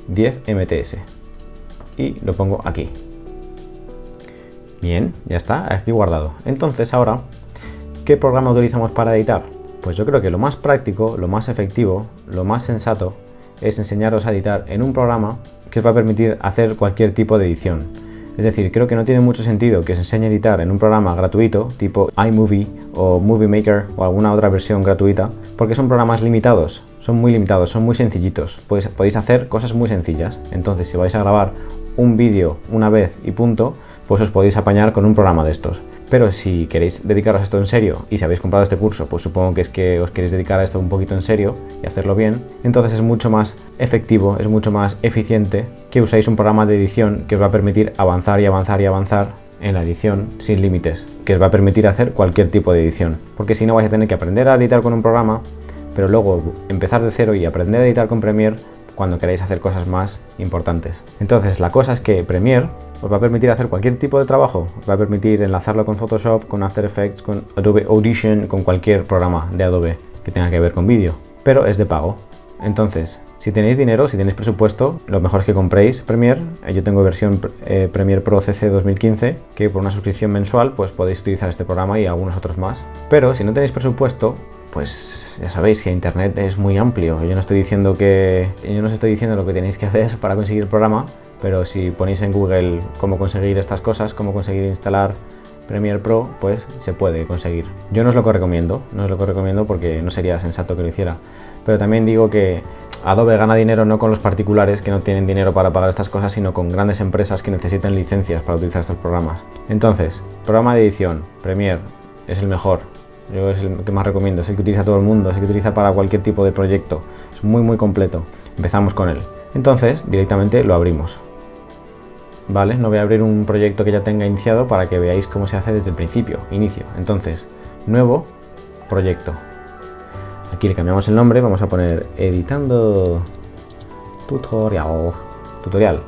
10 MTS, y lo pongo aquí. Bien, ya está, aquí guardado. Entonces ahora, ¿qué programa utilizamos para editar? Pues yo creo que lo más práctico, lo más efectivo, lo más sensato es enseñaros a editar en un programa que os va a permitir hacer cualquier tipo de edición. Es decir, creo que no tiene mucho sentido que os enseñe a editar en un programa gratuito tipo iMovie o Movie Maker o alguna otra versión gratuita, porque son programas limitados, son muy sencillitos, podéis hacer cosas muy sencillas. Entonces, si vais a grabar un vídeo una vez y punto, pues os podéis apañar con un programa de estos. Pero si queréis dedicaros a esto en serio y si habéis comprado este curso, pues supongo que es que os queréis dedicar a esto un poquito en serio y hacerlo bien, entonces es mucho más efectivo, es mucho más eficiente que usáis un programa de edición que os va a permitir avanzar y avanzar y avanzar en la edición sin límites, que os va a permitir hacer cualquier tipo de edición. Porque si no, vais a tener que aprender a editar con un programa, pero luego empezar de cero y aprender a editar con Premiere cuando queráis hacer cosas más importantes. Entonces la cosa es que Premiere os va a permitir hacer cualquier tipo de trabajo, os va a permitir enlazarlo con Photoshop, con After Effects, con Adobe Audition, con cualquier programa de Adobe que tenga que ver con vídeo, pero es de pago. Entonces, si tenéis dinero, si tenéis presupuesto, lo mejor es que compréis Premiere. Yo tengo versión Premiere Pro CC 2015, que por una suscripción mensual pues podéis utilizar este programa y algunos otros más. Pero si no tenéis presupuesto, pues ya sabéis que Internet es muy amplio. Yo no os estoy diciendo lo que tenéis que hacer para conseguir el programa, pero si ponéis en Google cómo conseguir estas cosas, cómo conseguir instalar Premiere Pro, pues se puede conseguir. Yo no os lo recomiendo porque no sería sensato que lo hiciera. Pero también digo que Adobe gana dinero no con los particulares que no tienen dinero para pagar estas cosas, sino con grandes empresas que necesitan licencias para utilizar estos programas. Entonces, programa de edición, Premiere, es el mejor. Yo es el que más recomiendo, es el que utiliza todo el mundo, es el que utiliza para cualquier tipo de proyecto. Es muy completo. Empezamos con él. Entonces, directamente lo abrimos. Vale, no voy a abrir un proyecto que ya tenga iniciado para que veáis cómo se hace desde el principio, inicio. Entonces, nuevo, proyecto. Aquí le cambiamos el nombre, vamos a poner editando tutorial.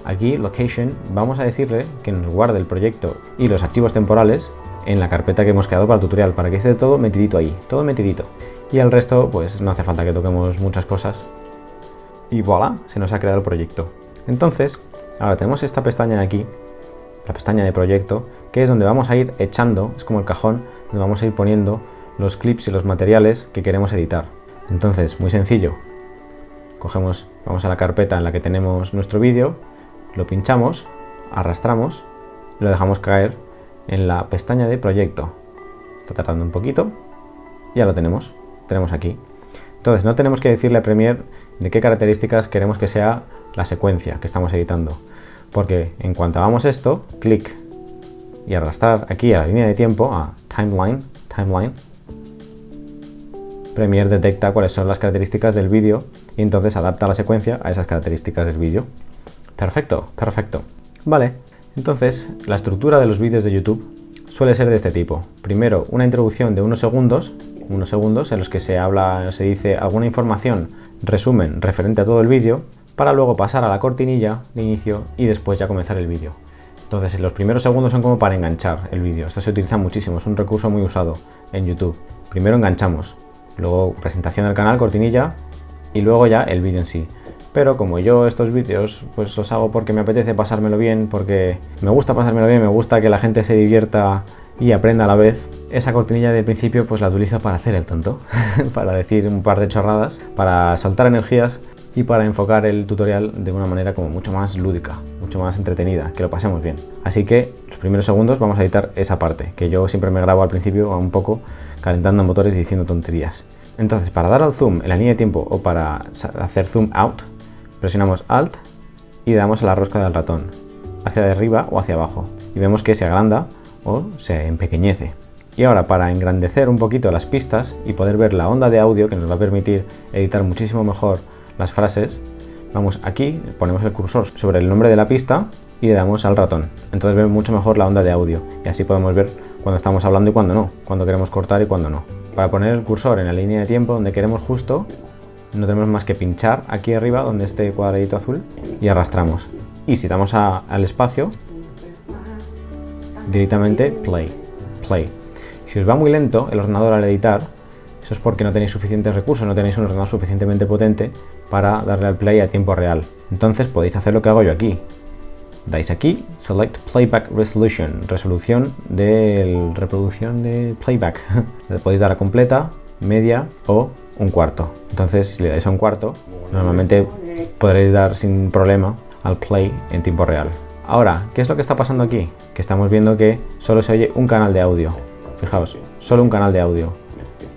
Aquí location, vamos a decirle que nos guarde el proyecto y los archivos temporales en la carpeta que hemos creado para el tutorial, para que esté todo metidito ahí, todo metidito. Y el resto, pues no hace falta que toquemos muchas cosas. Y voilà, se nos ha creado el proyecto. Entonces, ahora tenemos esta pestaña de aquí, la pestaña de proyecto, que es donde vamos a ir echando, es como el cajón, donde vamos a ir poniendo los clips y los materiales que queremos editar. Entonces, muy sencillo. Cogemos, vamos a la carpeta en la que tenemos nuestro vídeo, lo pinchamos, arrastramos y lo dejamos caer en la pestaña de proyecto. Está tardando un poquito, ya lo tenemos aquí. Entonces no tenemos que decirle a Premiere de qué características queremos que sea la secuencia que estamos editando, porque en cuanto hagamos esto, clic y arrastrar aquí a la línea de tiempo, a timeline, Premiere detecta cuáles son las características del vídeo y entonces adapta la secuencia a esas características del vídeo. Perfecto. Vale, entonces la estructura de los vídeos de YouTube suele ser de este tipo. Primero, una introducción de unos segundos en los que se habla, se dice alguna información, resumen referente a todo el vídeo, para luego pasar a la cortinilla de inicio y después ya comenzar el vídeo. Entonces los primeros segundos son como para enganchar el vídeo. Esto se utiliza muchísimo, es un recurso muy usado en YouTube. Primero enganchamos, luego presentación del canal, cortinilla y luego ya el vídeo en sí. Pero como yo estos vídeos pues los hago porque me apetece pasármelo bien, porque me gusta pasármelo bien, me gusta que la gente se divierta y aprenda a la vez, esa cortinilla del principio pues la utilizo para hacer el tonto, para decir un par de chorradas, para soltar energías y para enfocar el tutorial de una manera como mucho más lúdica, mucho más entretenida, que lo pasemos bien. Así que los primeros segundos vamos a editar esa parte, que yo siempre me grabo al principio un poco calentando motores y diciendo tonterías. Entonces, para dar al zoom en la línea de tiempo o para hacer zoom out, presionamos Alt y le damos a la rosca del ratón, hacia arriba o hacia abajo, y vemos que se agranda o se empequeñece. Y ahora, para engrandecer un poquito las pistas y poder ver la onda de audio que nos va a permitir editar muchísimo mejor las frases, vamos aquí, ponemos el cursor sobre el nombre de la pista y le damos al ratón. Entonces vemos mucho mejor la onda de audio y así podemos ver cuando estamos hablando y cuando no, cuando queremos cortar y cuando no. Para poner el cursor en la línea de tiempo donde queremos justo, no tenemos más que pinchar aquí arriba donde esté cuadradito azul y arrastramos. Y si damos al espacio, directamente play. Si os va muy lento el ordenador al editar, eso es porque no tenéis suficientes recursos, no tenéis un ordenador suficientemente potente para darle al play a tiempo real. Entonces podéis hacer lo que hago yo aquí. Dais aquí, Select Playback Resolution, resolución de reproducción de playback. Le podéis dar a completa, media o un cuarto. Entonces, si le dais a un cuarto, normalmente podréis dar sin problema al play en tiempo real. Ahora, ¿qué es lo que está pasando aquí? Que estamos viendo que solo se oye un canal de audio. Fijaos, solo un canal de audio,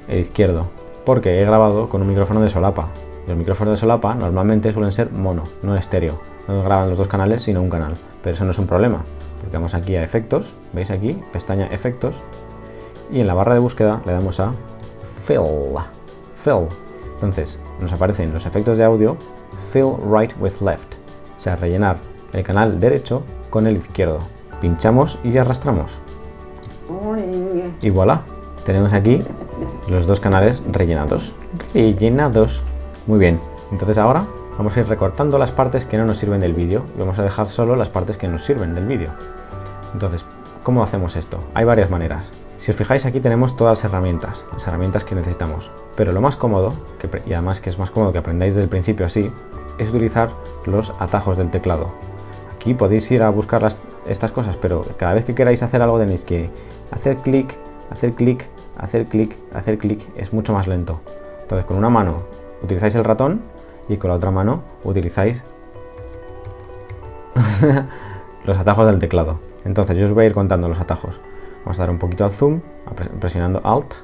el izquierdo, porque he grabado con un micrófono de solapa. Los micrófonos de solapa normalmente suelen ser mono, no estéreo. No graban los dos canales, sino un canal. Pero eso no es un problema, porque vamos aquí a efectos, veis aquí, pestaña efectos, y en la barra de búsqueda le damos a Fill. Entonces nos aparecen los efectos de audio, Fill right with left, o sea, rellenar el canal derecho con el izquierdo. Pinchamos y arrastramos. Y voilà, tenemos aquí los dos canales rellenados. Muy bien, entonces ahora vamos a ir recortando las partes que no nos sirven del vídeo y vamos a dejar solo las partes que nos sirven del vídeo. Entonces, ¿cómo hacemos esto? Hay varias maneras. Si os fijáis, aquí tenemos todas las herramientas que necesitamos. Pero lo más cómodo, y además que es más cómodo que aprendáis desde el principio así, es utilizar los atajos del teclado. Aquí podéis ir a buscar estas cosas, pero cada vez que queráis hacer algo tenéis que hacer clic, hacer clic, hacer clic, hacer clic. Es mucho más lento. Entonces, con una mano utilizáis el ratón y con la otra mano utilizáis los atajos del teclado. Entonces yo os voy a ir contando los atajos. Vamos a dar un poquito al zoom, presionando Alt.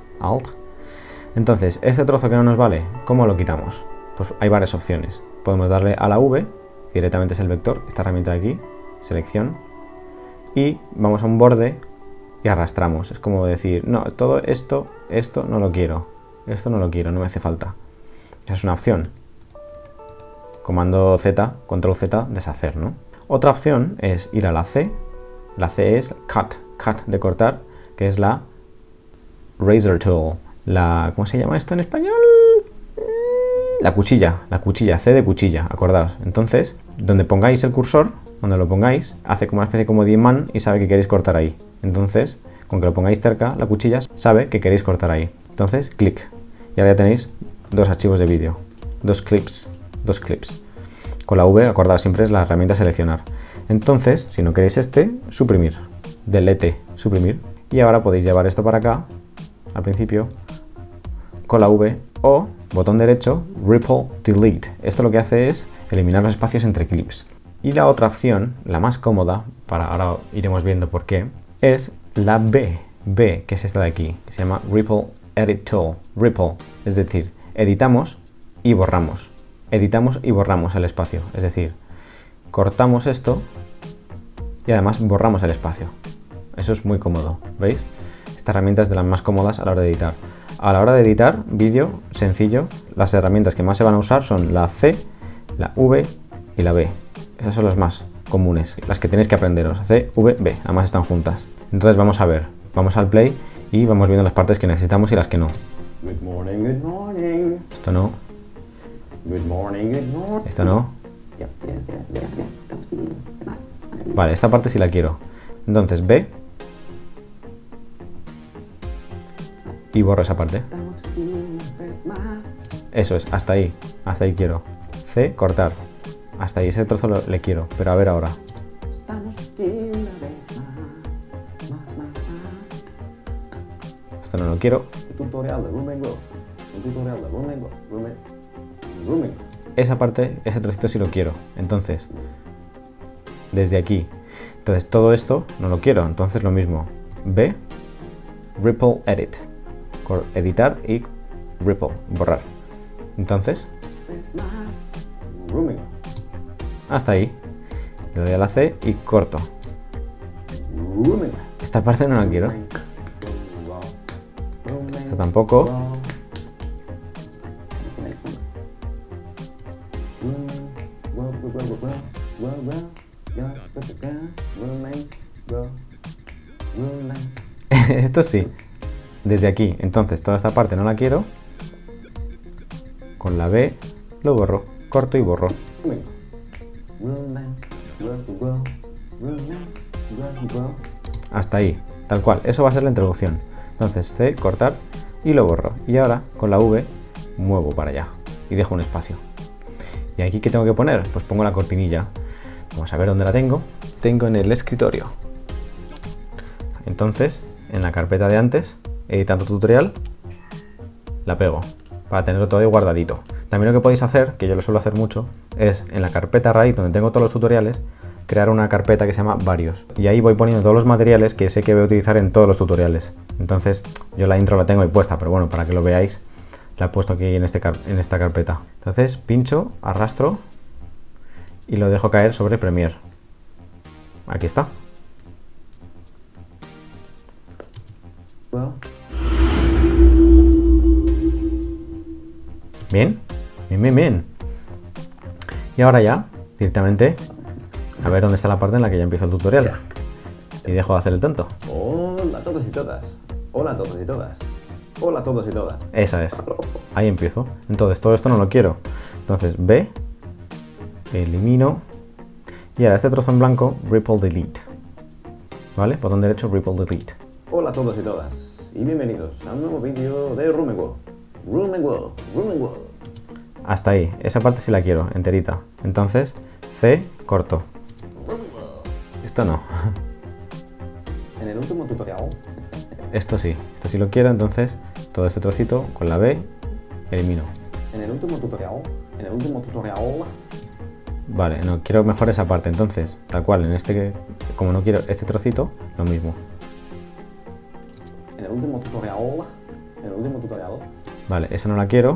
Entonces, este trozo que no nos vale, ¿cómo lo quitamos? Pues hay varias opciones. Podemos darle a la V, directamente es el vector, esta herramienta de aquí, selección, y vamos a un borde y arrastramos. Es como decir, no, todo esto no lo quiero, no me hace falta. Esa es una opción. Comando Z, control Z, deshacer, ¿no? Otra opción es ir a la C. La C es cut de cortar, que es la Razor Tool. ¿cómo se llama esto en español? La cuchilla, C de cuchilla, acordaos. Entonces, donde pongáis el cursor, donde lo pongáis, hace como una especie como de imán y sabe que queréis cortar ahí. Entonces, con que lo pongáis cerca, la cuchilla sabe que queréis cortar ahí. Entonces, clic. Y ahora ya tenéis dos archivos de vídeo, dos clips. Con la V, acordaos, siempre es la herramienta seleccionar. Entonces, si no queréis este, suprimir. Delete, suprimir. Y ahora podéis llevar esto para acá, al principio, con la V, o botón derecho, Ripple Delete. Esto lo que hace es eliminar los espacios entre clips. Y la otra opción, la más cómoda, ahora iremos viendo por qué, es la B, que es esta de aquí, que se llama Ripple Edit Tool. Ripple, es decir, editamos y borramos. Editamos y borramos el espacio, es decir, cortamos esto y además borramos el espacio. Eso es muy cómodo, ¿veis? Esta herramienta es de las más cómodas a la hora de editar. A la hora de editar vídeo, sencillo, las herramientas que más se van a usar son la C, la V y la B. Esas son las más comunes, las que tenéis que aprenderos. C, V, B, además están juntas. Entonces vamos a ver, vamos al play y vamos viendo las partes que necesitamos y las que no. Good morning, good morning. Esto no, Good morning, good morning. esto no. Vale, esta parte sí la quiero. Entonces B y borro esa parte. Eso es, hasta ahí quiero. C, cortar. Hasta ahí, ese trozo le quiero, pero a ver ahora. Esto no lo quiero. Tutorial de Rumengo. Un tutorial de Rumengo. Rumengo. Esa parte, ese trocito sí lo quiero. Entonces, desde aquí. Entonces, todo esto no lo quiero. Entonces, lo mismo. B, Ripple Edit. Editar y Ripple, borrar. Entonces, Rumengo. hasta ahí. Le doy a la C y corto. Rumengo. Esta parte no la quiero. Esta tampoco. Esto sí. Desde aquí. Entonces, toda esta parte no la quiero. Con la B lo borro. Corto y borro. Hasta ahí. Tal cual. Eso va a ser la introducción. Entonces, C, cortar y lo borro. Y ahora, con la V, muevo para allá. Y dejo un espacio. ¿Y aquí qué tengo que poner? Pues pongo la cortinilla. Vamos a ver dónde la tengo. Tengo en el escritorio. Entonces, en la carpeta de antes, editando tutorial, la pego para tenerlo todo ahí guardadito. También lo que podéis hacer, que yo lo suelo hacer mucho, es en la carpeta raíz donde tengo todos los tutoriales, crear una carpeta que se llama varios. Y ahí voy poniendo todos los materiales que sé que voy a utilizar en todos los tutoriales. Entonces, yo la intro la tengo ahí puesta, pero bueno, para que lo veáis, la he puesto aquí en esta carpeta. Entonces, pincho, arrastro y lo dejo caer sobre Premiere. Aquí está. Bien, bien. Y ahora ya, directamente, a ver dónde está la parte en la que ya empiezo el tutorial. Y dejo de hacer el tonto. Hola a todos y todas. Hola a todos y todas. Hola a todos y todas. Esa es. Ahí empiezo. Entonces, todo esto no lo quiero. Entonces, B, elimino. Y ahora este trozo en blanco, Ripple Delete. ¿Vale? Botón derecho, Ripple Delete. Hola a todos y todas. Y bienvenidos a un nuevo vídeo de Rumengo. Rumengo. Hasta ahí. Esa parte sí la quiero, enterita. Entonces, C, corto. Esto no. En el último tutorial. Esto sí lo quiero, entonces todo este trocito con la B elimino. En el último tutorial. Vale, no, quiero mejor esa parte, entonces, tal cual, en este, como no quiero este trocito, lo mismo. En el último tutorial. Vale, esa no la quiero.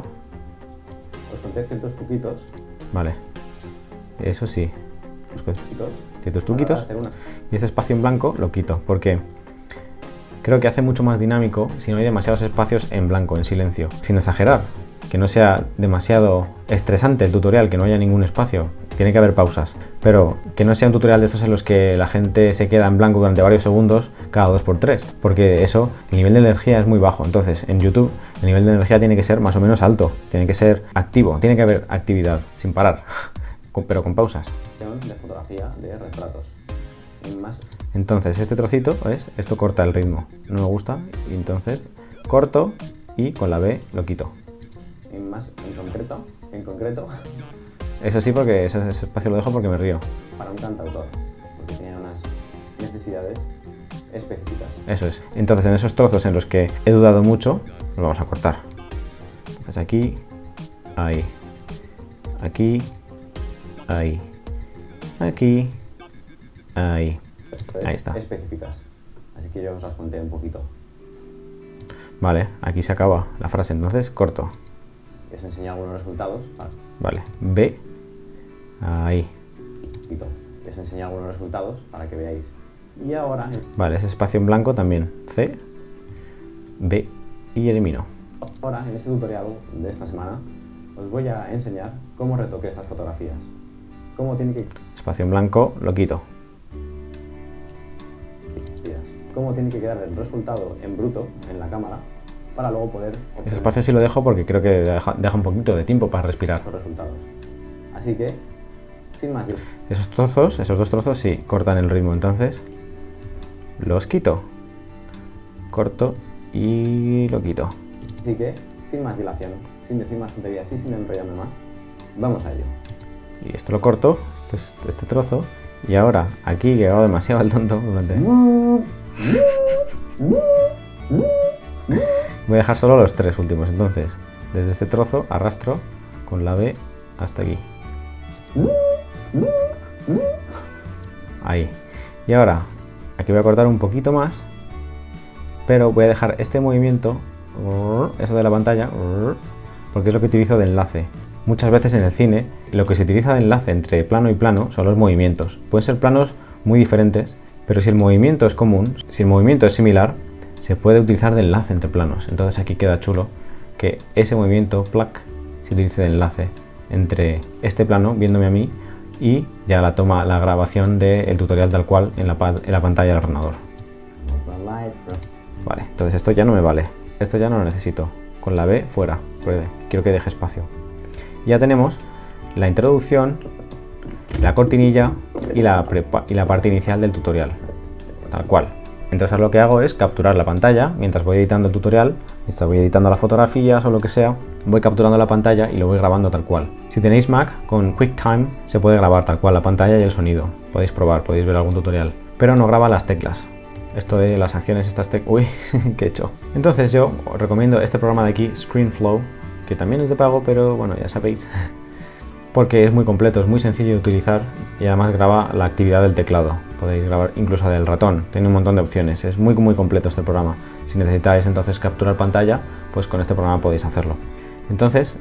Os conté ciertos truquitos. Vale, eso sí. Ciertos Para truquitos. hacer una. Y este espacio en blanco lo quito, porque creo que hace mucho más dinámico si no hay demasiados espacios en blanco, en silencio. Sin exagerar, que no sea demasiado estresante el tutorial, que no haya ningún espacio, tiene que haber pausas, pero que no sea un tutorial de estos en los que la gente se queda en blanco durante varios segundos cada 2×3, porque eso, el nivel de energía es muy bajo. Entonces en YouTube el nivel de energía tiene que ser más o menos alto, tiene que ser activo, tiene que haber actividad sin parar, pero con pausas. De fotografía de retratos. Entonces este trocito, ¿ves? Esto corta el ritmo, no me gusta, y entonces corto y con la B lo quito. En concreto. Eso sí, porque ese espacio lo dejo porque me río. Para un cantautor, porque tiene unas necesidades específicas. Eso es. Entonces en esos trozos en los que he dudado mucho, los vamos a cortar. Entonces aquí, ahí, aquí, ahí, aquí, ahí. Ahí está. Específicas. Así que yo os las conté un poquito. Vale, aquí se acaba la frase, entonces corto. Les enseño algunos resultados. Vale, B, ahí. Les enseño algunos resultados para que veáis. Y ahora... Vale, ese espacio en blanco también. C, B y elimino. Ahora, en este tutorial de esta semana, os voy a enseñar cómo retoqué estas fotografías. Cómo tiene que... Espacio en blanco, lo quito. Cómo tiene que quedar el resultado en bruto en la cámara para luego poder obtener ese espacio sí lo dejo porque creo que deja un poquito de tiempo para respirar. los resultados. Así que, sin más, Esos dos trozos sí cortan el ritmo, entonces los quito. Corto y lo quito. Así que, sin más dilación, sin decir más tonterías y sin enrollarme más, vamos a ello. Y esto lo corto, este trozo, y ahora aquí que hago demasiado al tonto durante... Voy a dejar solo los 3 últimos, entonces desde este trozo arrastro con la B hasta aquí. Ahí. Y ahora aquí voy a cortar un poquito más, pero voy a dejar este movimiento, eso de la pantalla, porque es lo que utilizo de enlace. Muchas veces en el cine lo que se utiliza de enlace entre plano y plano son los movimientos. Pueden ser planos muy diferentes, pero si el movimiento es común, si el movimiento es similar, se puede utilizar de enlace entre planos. Entonces aquí queda chulo que ese movimiento, plac, se utilice de enlace entre este plano, viéndome a mí, y ya la grabación del tutorial tal cual en la pantalla del ordenador. Vale, entonces esto ya no me vale. Esto ya no lo necesito. Con la B fuera, porque quiero que deje espacio. Ya tenemos la introducción, la cortinilla y la parte inicial del tutorial, tal cual. Entonces lo que hago es capturar la pantalla mientras voy editando el tutorial, mientras voy editando las fotografías o lo que sea, voy capturando la pantalla y lo voy grabando tal cual. Si tenéis Mac, con QuickTime se puede grabar tal cual la pantalla y el sonido. Podéis probar, podéis ver algún tutorial, pero no graba las teclas. Esto de las acciones, estas teclas... Uy, ¿qué he hecho? Entonces yo os recomiendo este programa de aquí, ScreenFlow, que también es de pago, pero bueno, ya sabéis, porque es muy completo, es muy sencillo de utilizar y además graba la actividad del teclado. Podéis grabar incluso del ratón, tiene un montón de opciones, es muy completo este programa. Si necesitáis entonces capturar pantalla, pues con este programa podéis hacerlo. Entonces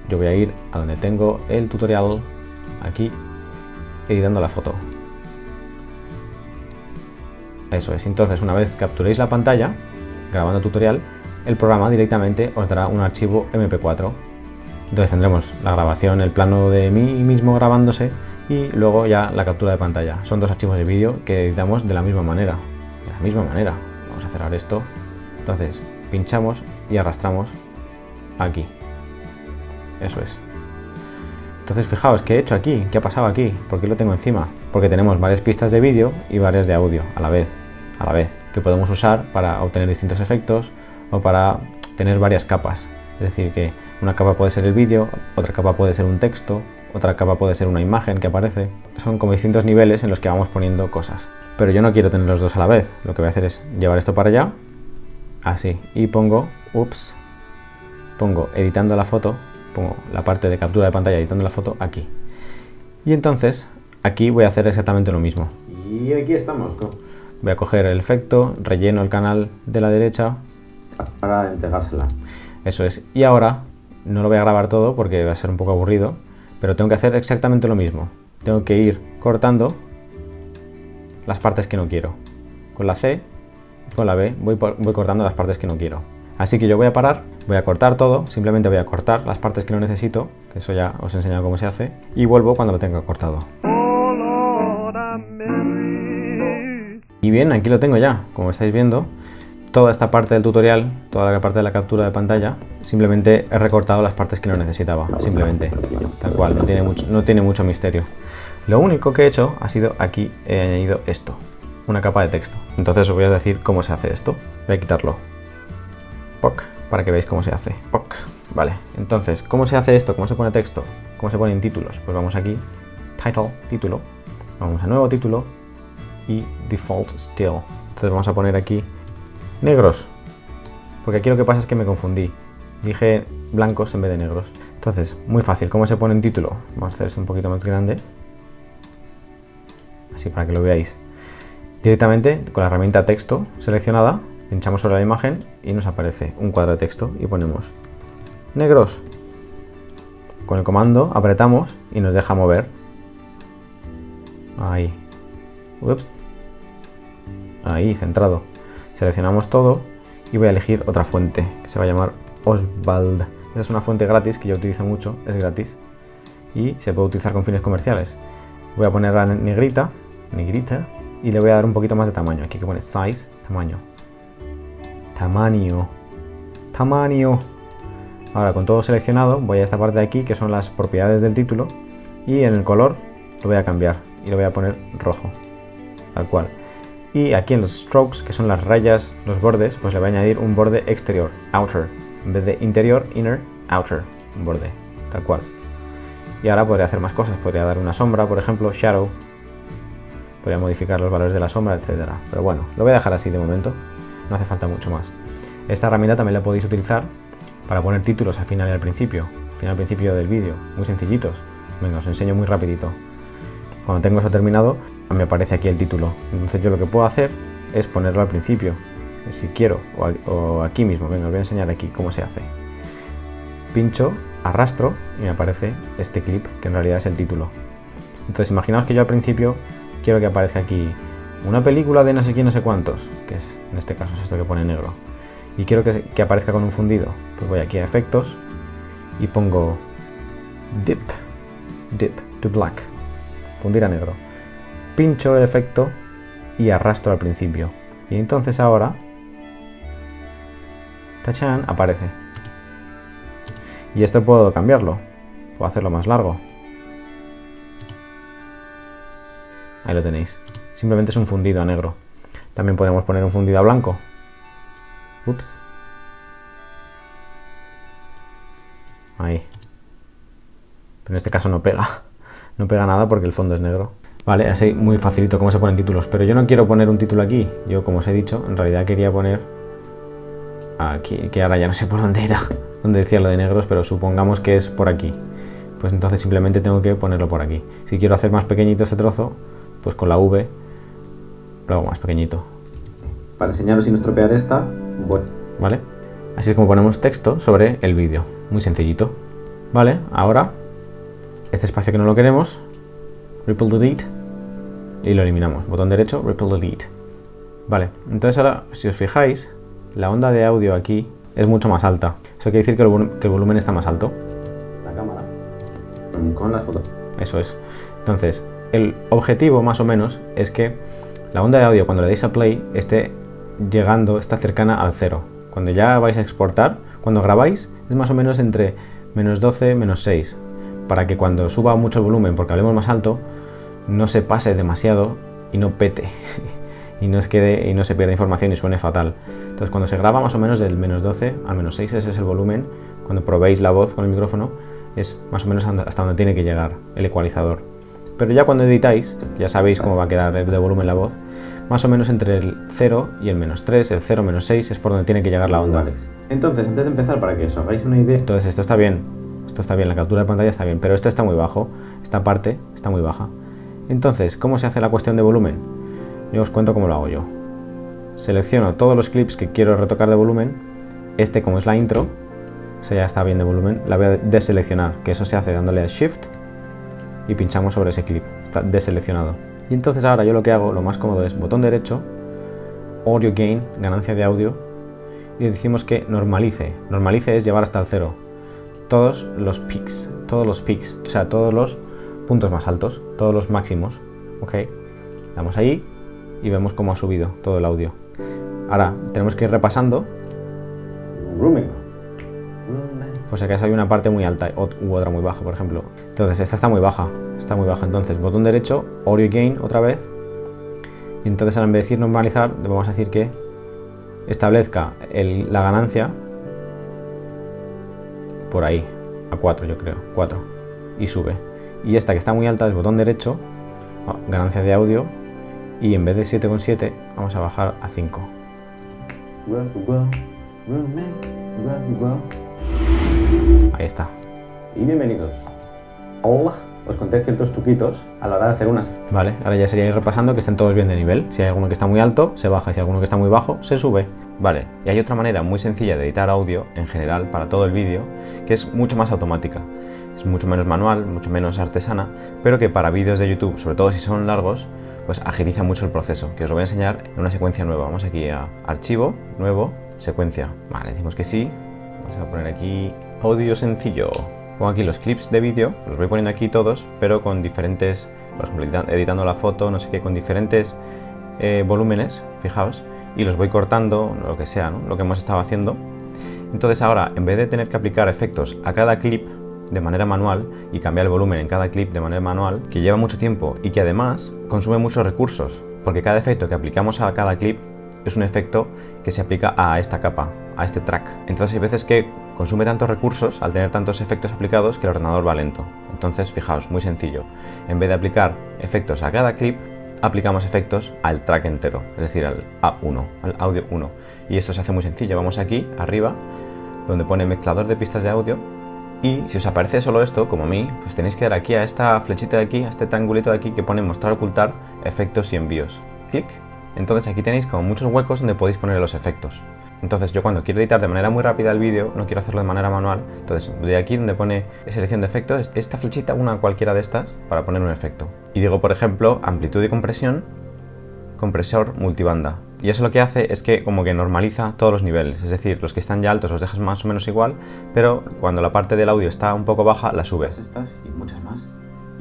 yo voy a ir a donde tengo el tutorial, aquí, editando la foto. Eso es, entonces una vez capturéis la pantalla, grabando el tutorial, el programa directamente os dará un archivo MP4. Entonces tendremos la grabación, el plano de mí mismo grabándose y luego ya la captura de pantalla. Son dos archivos de vídeo que editamos de la misma manera. Vamos a cerrar esto. Entonces pinchamos y arrastramos aquí. Eso es. Entonces fijaos, ¿qué he hecho aquí? ¿Qué ha pasado aquí? ¿Por qué lo tengo encima? Porque tenemos varias pistas de vídeo y varias de audio a la vez, que podemos usar para obtener distintos efectos o para tener varias capas. Es decir, que una capa puede ser el vídeo, otra capa puede ser un texto, otra capa puede ser una imagen que aparece. Son como distintos niveles en los que vamos poniendo cosas. Pero yo no quiero tener los dos a la vez. Lo que voy a hacer es llevar esto para allá, así, y pongo editando la foto, pongo la parte de captura de pantalla editando la foto aquí. Y entonces aquí voy a hacer exactamente lo mismo. Y aquí estamos. Voy a coger el efecto, relleno el canal de la derecha para entregársela. Eso es. Y ahora no lo voy a grabar todo porque va a ser un poco aburrido, pero tengo que hacer exactamente lo mismo. Tengo que ir cortando las partes que no quiero. Con la C, con la B, voy cortando las partes que no quiero. Así que yo voy a parar, voy a cortar todo, simplemente voy a cortar las partes que no necesito, que eso ya os he enseñado cómo se hace, y vuelvo cuando lo tenga cortado. Y bien, aquí lo tengo ya, como estáis viendo, toda esta parte del tutorial, toda la parte de la captura de pantalla, simplemente he recortado las partes que no necesitaba, simplemente, tal cual, no tiene mucho misterio. Lo único que he hecho ha sido aquí he añadido esto, una capa de texto. Entonces os voy a decir cómo se hace esto. Voy a quitarlo. POC, para que veáis cómo se hace. POC. Vale, entonces, ¿cómo se hace esto? ¿Cómo se pone texto? ¿Cómo se ponen títulos? Pues vamos aquí, title, título. Vamos a nuevo título y default still. Entonces vamos a poner aquí negros, porque aquí lo que pasa es que me confundí. Dije blancos en vez de negros. Entonces, muy fácil. ¿Cómo se pone en título? Vamos a hacer esto un poquito más grande. Así para que lo veáis. Directamente con la herramienta texto seleccionada, pinchamos sobre la imagen y nos aparece un cuadro de texto y ponemos negros. Con el comando apretamos y nos deja mover. Ahí. Ups. Ahí, centrado. Seleccionamos todo y voy a elegir otra fuente que se va a llamar Oswald. Esta es una fuente gratis que yo utilizo mucho, es gratis y se puede utilizar con fines comerciales. Voy a ponerla en negrita y le voy a dar un poquito más de tamaño. Aquí que pone size, tamaño. Ahora con todo seleccionado voy a esta parte de aquí que son las propiedades del título y en el color lo voy a cambiar y lo voy a poner rojo, tal cual. Y aquí en los strokes, que son las rayas, los bordes, pues le voy a añadir un borde exterior, outer, en vez de interior, inner, outer, un borde, tal cual. Y ahora podría hacer más cosas, podría dar una sombra, por ejemplo, shadow, podría modificar los valores de la sombra, etcétera. Pero bueno, lo voy a dejar así de momento, no hace falta mucho más. Esta herramienta también la podéis utilizar para poner títulos al final y al principio del vídeo, muy sencillitos. Venga, os enseño muy rapidito. Cuando tengo eso terminado, me aparece aquí el título. Entonces yo lo que puedo hacer es ponerlo al principio, si quiero, o aquí mismo. Venga, os voy a enseñar aquí cómo se hace. Pincho, arrastro y me aparece este clip, que en realidad es el título. Entonces imaginaos que yo al principio quiero que aparezca aquí una película de no sé quién, no sé cuántos, que es, en este caso es esto que pone negro. Y quiero que aparezca con un fundido. Pues voy aquí a efectos y pongo dip to black. Fundir a negro. Pincho el efecto y arrastro al principio. Y entonces ahora, ¡tachán!, aparece. Y esto puedo cambiarlo. Puedo hacerlo más largo. Ahí lo tenéis. Simplemente es un fundido a negro. También podemos poner un fundido a blanco. Ups. Ahí. Pero en este caso no pega. No pega nada porque el fondo es negro. Vale, así muy facilito cómo se ponen títulos. Pero yo no quiero poner un título aquí. Yo, como os he dicho, en realidad quería poner aquí, que ahora ya no sé por dónde era, donde decía lo de negros, pero supongamos que es por aquí. Pues entonces simplemente tengo que ponerlo por aquí. Si quiero hacer más pequeñito este trozo, pues con la V lo hago más pequeñito. Para enseñaros y no estropear esta, ¿vale? Así es como ponemos texto sobre el vídeo. Muy sencillito. Vale, ahora este espacio que no lo queremos, Ripple Delete, y lo eliminamos. Botón derecho, Ripple Delete. Vale, entonces ahora, si os fijáis, la onda de audio aquí es mucho más alta. Eso quiere decir que el volumen está más alto. La cámara con las fotos. Eso es. Entonces, el objetivo más o menos es que la onda de audio cuando le deis a play esté cercana al 0. Cuando ya vais a exportar, cuando grabáis, es más o menos entre -12, -6. Para que cuando suba mucho el volumen, porque hablemos más alto, no se pase demasiado y no pete y no se pierda información y suene fatal. Entonces cuando se graba más o menos del -12 al -6, ese es el volumen. Cuando probéis la voz con el micrófono es más o menos hasta donde tiene que llegar el ecualizador. Pero ya cuando editáis, ya sabéis cómo va a quedar de volumen la voz. Más o menos entre el 0 y el -3, el 0, -6 es por donde tiene que llegar la onda. Entonces, antes de empezar, para que os hagáis una idea... Entonces esto está bien. Esto está bien, la captura de pantalla está bien, pero esto está muy bajo, esta parte está muy baja. Entonces, ¿cómo se hace la cuestión de volumen? Yo os cuento cómo lo hago yo. Selecciono todos los clips que quiero retocar de volumen. Este, como es la intro, eso ya está bien de volumen, la voy a deseleccionar, que eso se hace dándole a Shift y pinchamos sobre ese clip, está deseleccionado. Y entonces ahora yo lo que hago, lo más cómodo es botón derecho, Audio Gain, ganancia de audio, y decimos que normalice. Normalice es llevar hasta el 0 todos los peaks, o sea, todos los puntos más altos, todos los máximos. Ok, damos ahí y vemos cómo ha subido todo el audio. Ahora tenemos que ir repasando. Pues acaso hay una parte muy alta u otra muy baja, por ejemplo. Entonces esta está muy baja. Entonces botón derecho, audio gain otra vez. Y entonces ahora en vez de decir normalizar, le vamos a decir que establezca la ganancia por ahí, a 4 yo creo, 4. Y sube. Y esta que está muy alta es botón derecho, ganancia de audio. Y en vez de 7,7 vamos a bajar a 5. Ahí está. Y bienvenidos. Hola. Os conté ciertos truquitos a la hora de hacer unas. Vale, ahora ya sería ir repasando que estén todos bien de nivel. Si hay alguno que está muy alto, se baja. Y si hay alguno que está muy bajo, se sube. Vale, y hay otra manera muy sencilla de editar audio, en general, para todo el vídeo, que es mucho más automática. Es mucho menos manual, mucho menos artesana, pero que para vídeos de YouTube, sobre todo si son largos, pues agiliza mucho el proceso, que os lo voy a enseñar en una secuencia nueva. Vamos aquí a Archivo, Nuevo, Secuencia. Vale, decimos que sí. Vamos a poner aquí Audio sencillo. Pongo aquí los clips de vídeo, los voy poniendo aquí todos, pero con diferentes, por ejemplo, editando la foto, no sé qué, con diferentes volúmenes, fijaos, y los voy cortando, lo que sea, ¿no? Lo que hemos estado haciendo. Entonces ahora, en vez de tener que aplicar efectos a cada clip de manera manual y cambiar el volumen en cada clip de manera manual, que lleva mucho tiempo y que además consume muchos recursos, porque cada efecto que aplicamos a cada clip es un efecto que se aplica a esta capa, a este track. Entonces hay veces que consume tantos recursos al tener tantos efectos aplicados que el ordenador va lento. Entonces, fijaos, muy sencillo. En vez de aplicar efectos a cada clip, aplicamos efectos al track entero, es decir, al A1, al audio 1. Y esto se hace muy sencillo. Vamos aquí, arriba, donde pone mezclador de pistas de audio. Y si os aparece solo esto, como a mí, pues tenéis que dar aquí a esta flechita de aquí, a este triangulito de aquí que pone mostrar, ocultar, efectos y envíos. Clic. Entonces aquí tenéis como muchos huecos donde podéis poner los efectos. Entonces yo cuando quiero editar de manera muy rápida el vídeo, no quiero hacerlo de manera manual, entonces de aquí donde pone selección de efectos, esta flechita, una cualquiera de estas, para poner un efecto. Y digo, por ejemplo, amplitud y compresión, compresor multibanda. Y eso lo que hace es que como que normaliza todos los niveles, es decir, los que están ya altos los dejas más o menos igual, pero cuando la parte del audio está un poco baja, la sube. Estas y muchas más.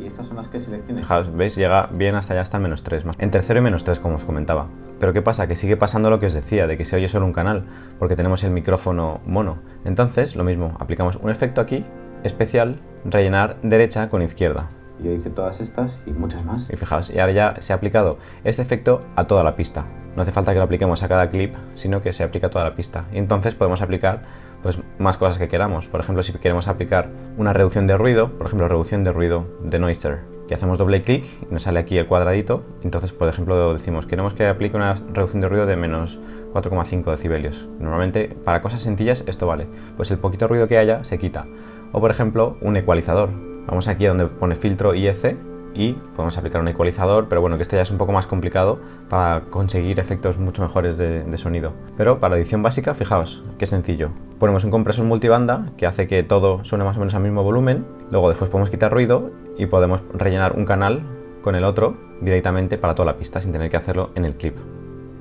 Y estas son las que seleccioné. Fijaos, ¿veis? Llega bien hasta allá, hasta el -3 más. Entre 0 y -3, como os comentaba. Pero ¿qué pasa? Que sigue pasando lo que os decía, de que se oye solo un canal, porque tenemos el micrófono mono. Entonces, lo mismo, aplicamos un efecto aquí, especial, rellenar derecha con izquierda. Yo hice todas estas y muchas más. Y fijaos, y ahora ya se ha aplicado este efecto a toda la pista. No hace falta que lo apliquemos a cada clip, sino que se aplica a toda la pista. Y entonces podemos aplicar pues más cosas que queramos. Por ejemplo, si queremos aplicar una reducción de ruido, por ejemplo, reducción de ruido de Noiser, que hacemos doble clic y nos sale aquí el cuadradito. Entonces, por ejemplo, decimos, queremos que aplique una reducción de ruido de menos 4,5 decibelios. Normalmente, para cosas sencillas, esto vale. Pues el poquito ruido que haya, se quita. O, por ejemplo, un ecualizador. Vamos aquí a donde pone filtro IEC y podemos aplicar un ecualizador, pero bueno, que esto ya es un poco más complicado para conseguir efectos mucho mejores de sonido. Pero para edición básica, fijaos, qué sencillo. Ponemos un compresor multibanda que hace que todo suene más o menos al mismo volumen, luego después podemos quitar ruido y podemos rellenar un canal con el otro directamente para toda la pista sin tener que hacerlo en el clip.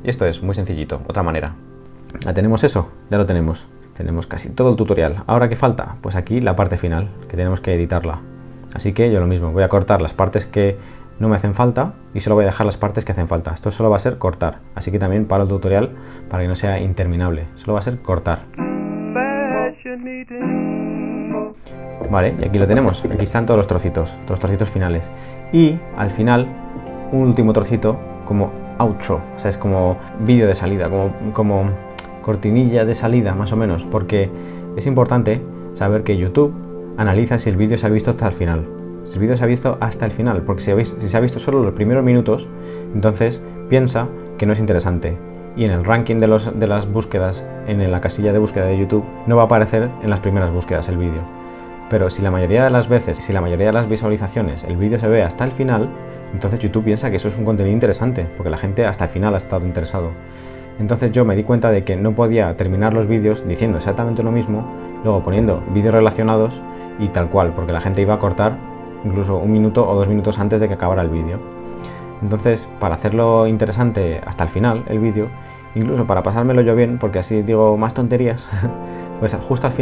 Y esto es muy sencillito, otra manera. ¿Ya tenemos eso? Ya lo tenemos. Tenemos casi todo el tutorial. ¿Ahora qué falta? Pues aquí la parte final, que tenemos que editarla. Así que yo lo mismo, voy a cortar las partes que no me hacen falta y solo voy a dejar las partes que hacen falta. Esto solo va a ser cortar, así que también paro el tutorial para que no sea interminable. Solo va a ser cortar. Vale, y aquí lo tenemos. Aquí están todos los trocitos finales. Y al final, un último trocito como outro, o sea, es como vídeo de salida, como cortinilla de salida, más o menos, porque es importante saber que YouTube analiza si el vídeo se ha visto hasta el final. Si el vídeo se ha visto hasta el final, porque si se ha visto solo los primeros minutos, entonces piensa que no es interesante. Y en el ranking de las búsquedas, en la casilla de búsqueda de YouTube, no va a aparecer en las primeras búsquedas el vídeo. Pero si la mayoría de las veces, si la mayoría de las visualizaciones, el vídeo se ve hasta el final, entonces YouTube piensa que eso es un contenido interesante, porque la gente hasta el final ha estado interesado. Entonces yo me di cuenta de que no podía terminar los vídeos diciendo exactamente lo mismo, luego poniendo vídeos relacionados y tal cual, porque la gente iba a cortar incluso 1 minuto o 2 minutos antes de que acabara el vídeo. Entonces, para hacerlo interesante hasta el final, el vídeo, incluso para pasármelo yo bien, porque así digo más tonterías, pues justo al final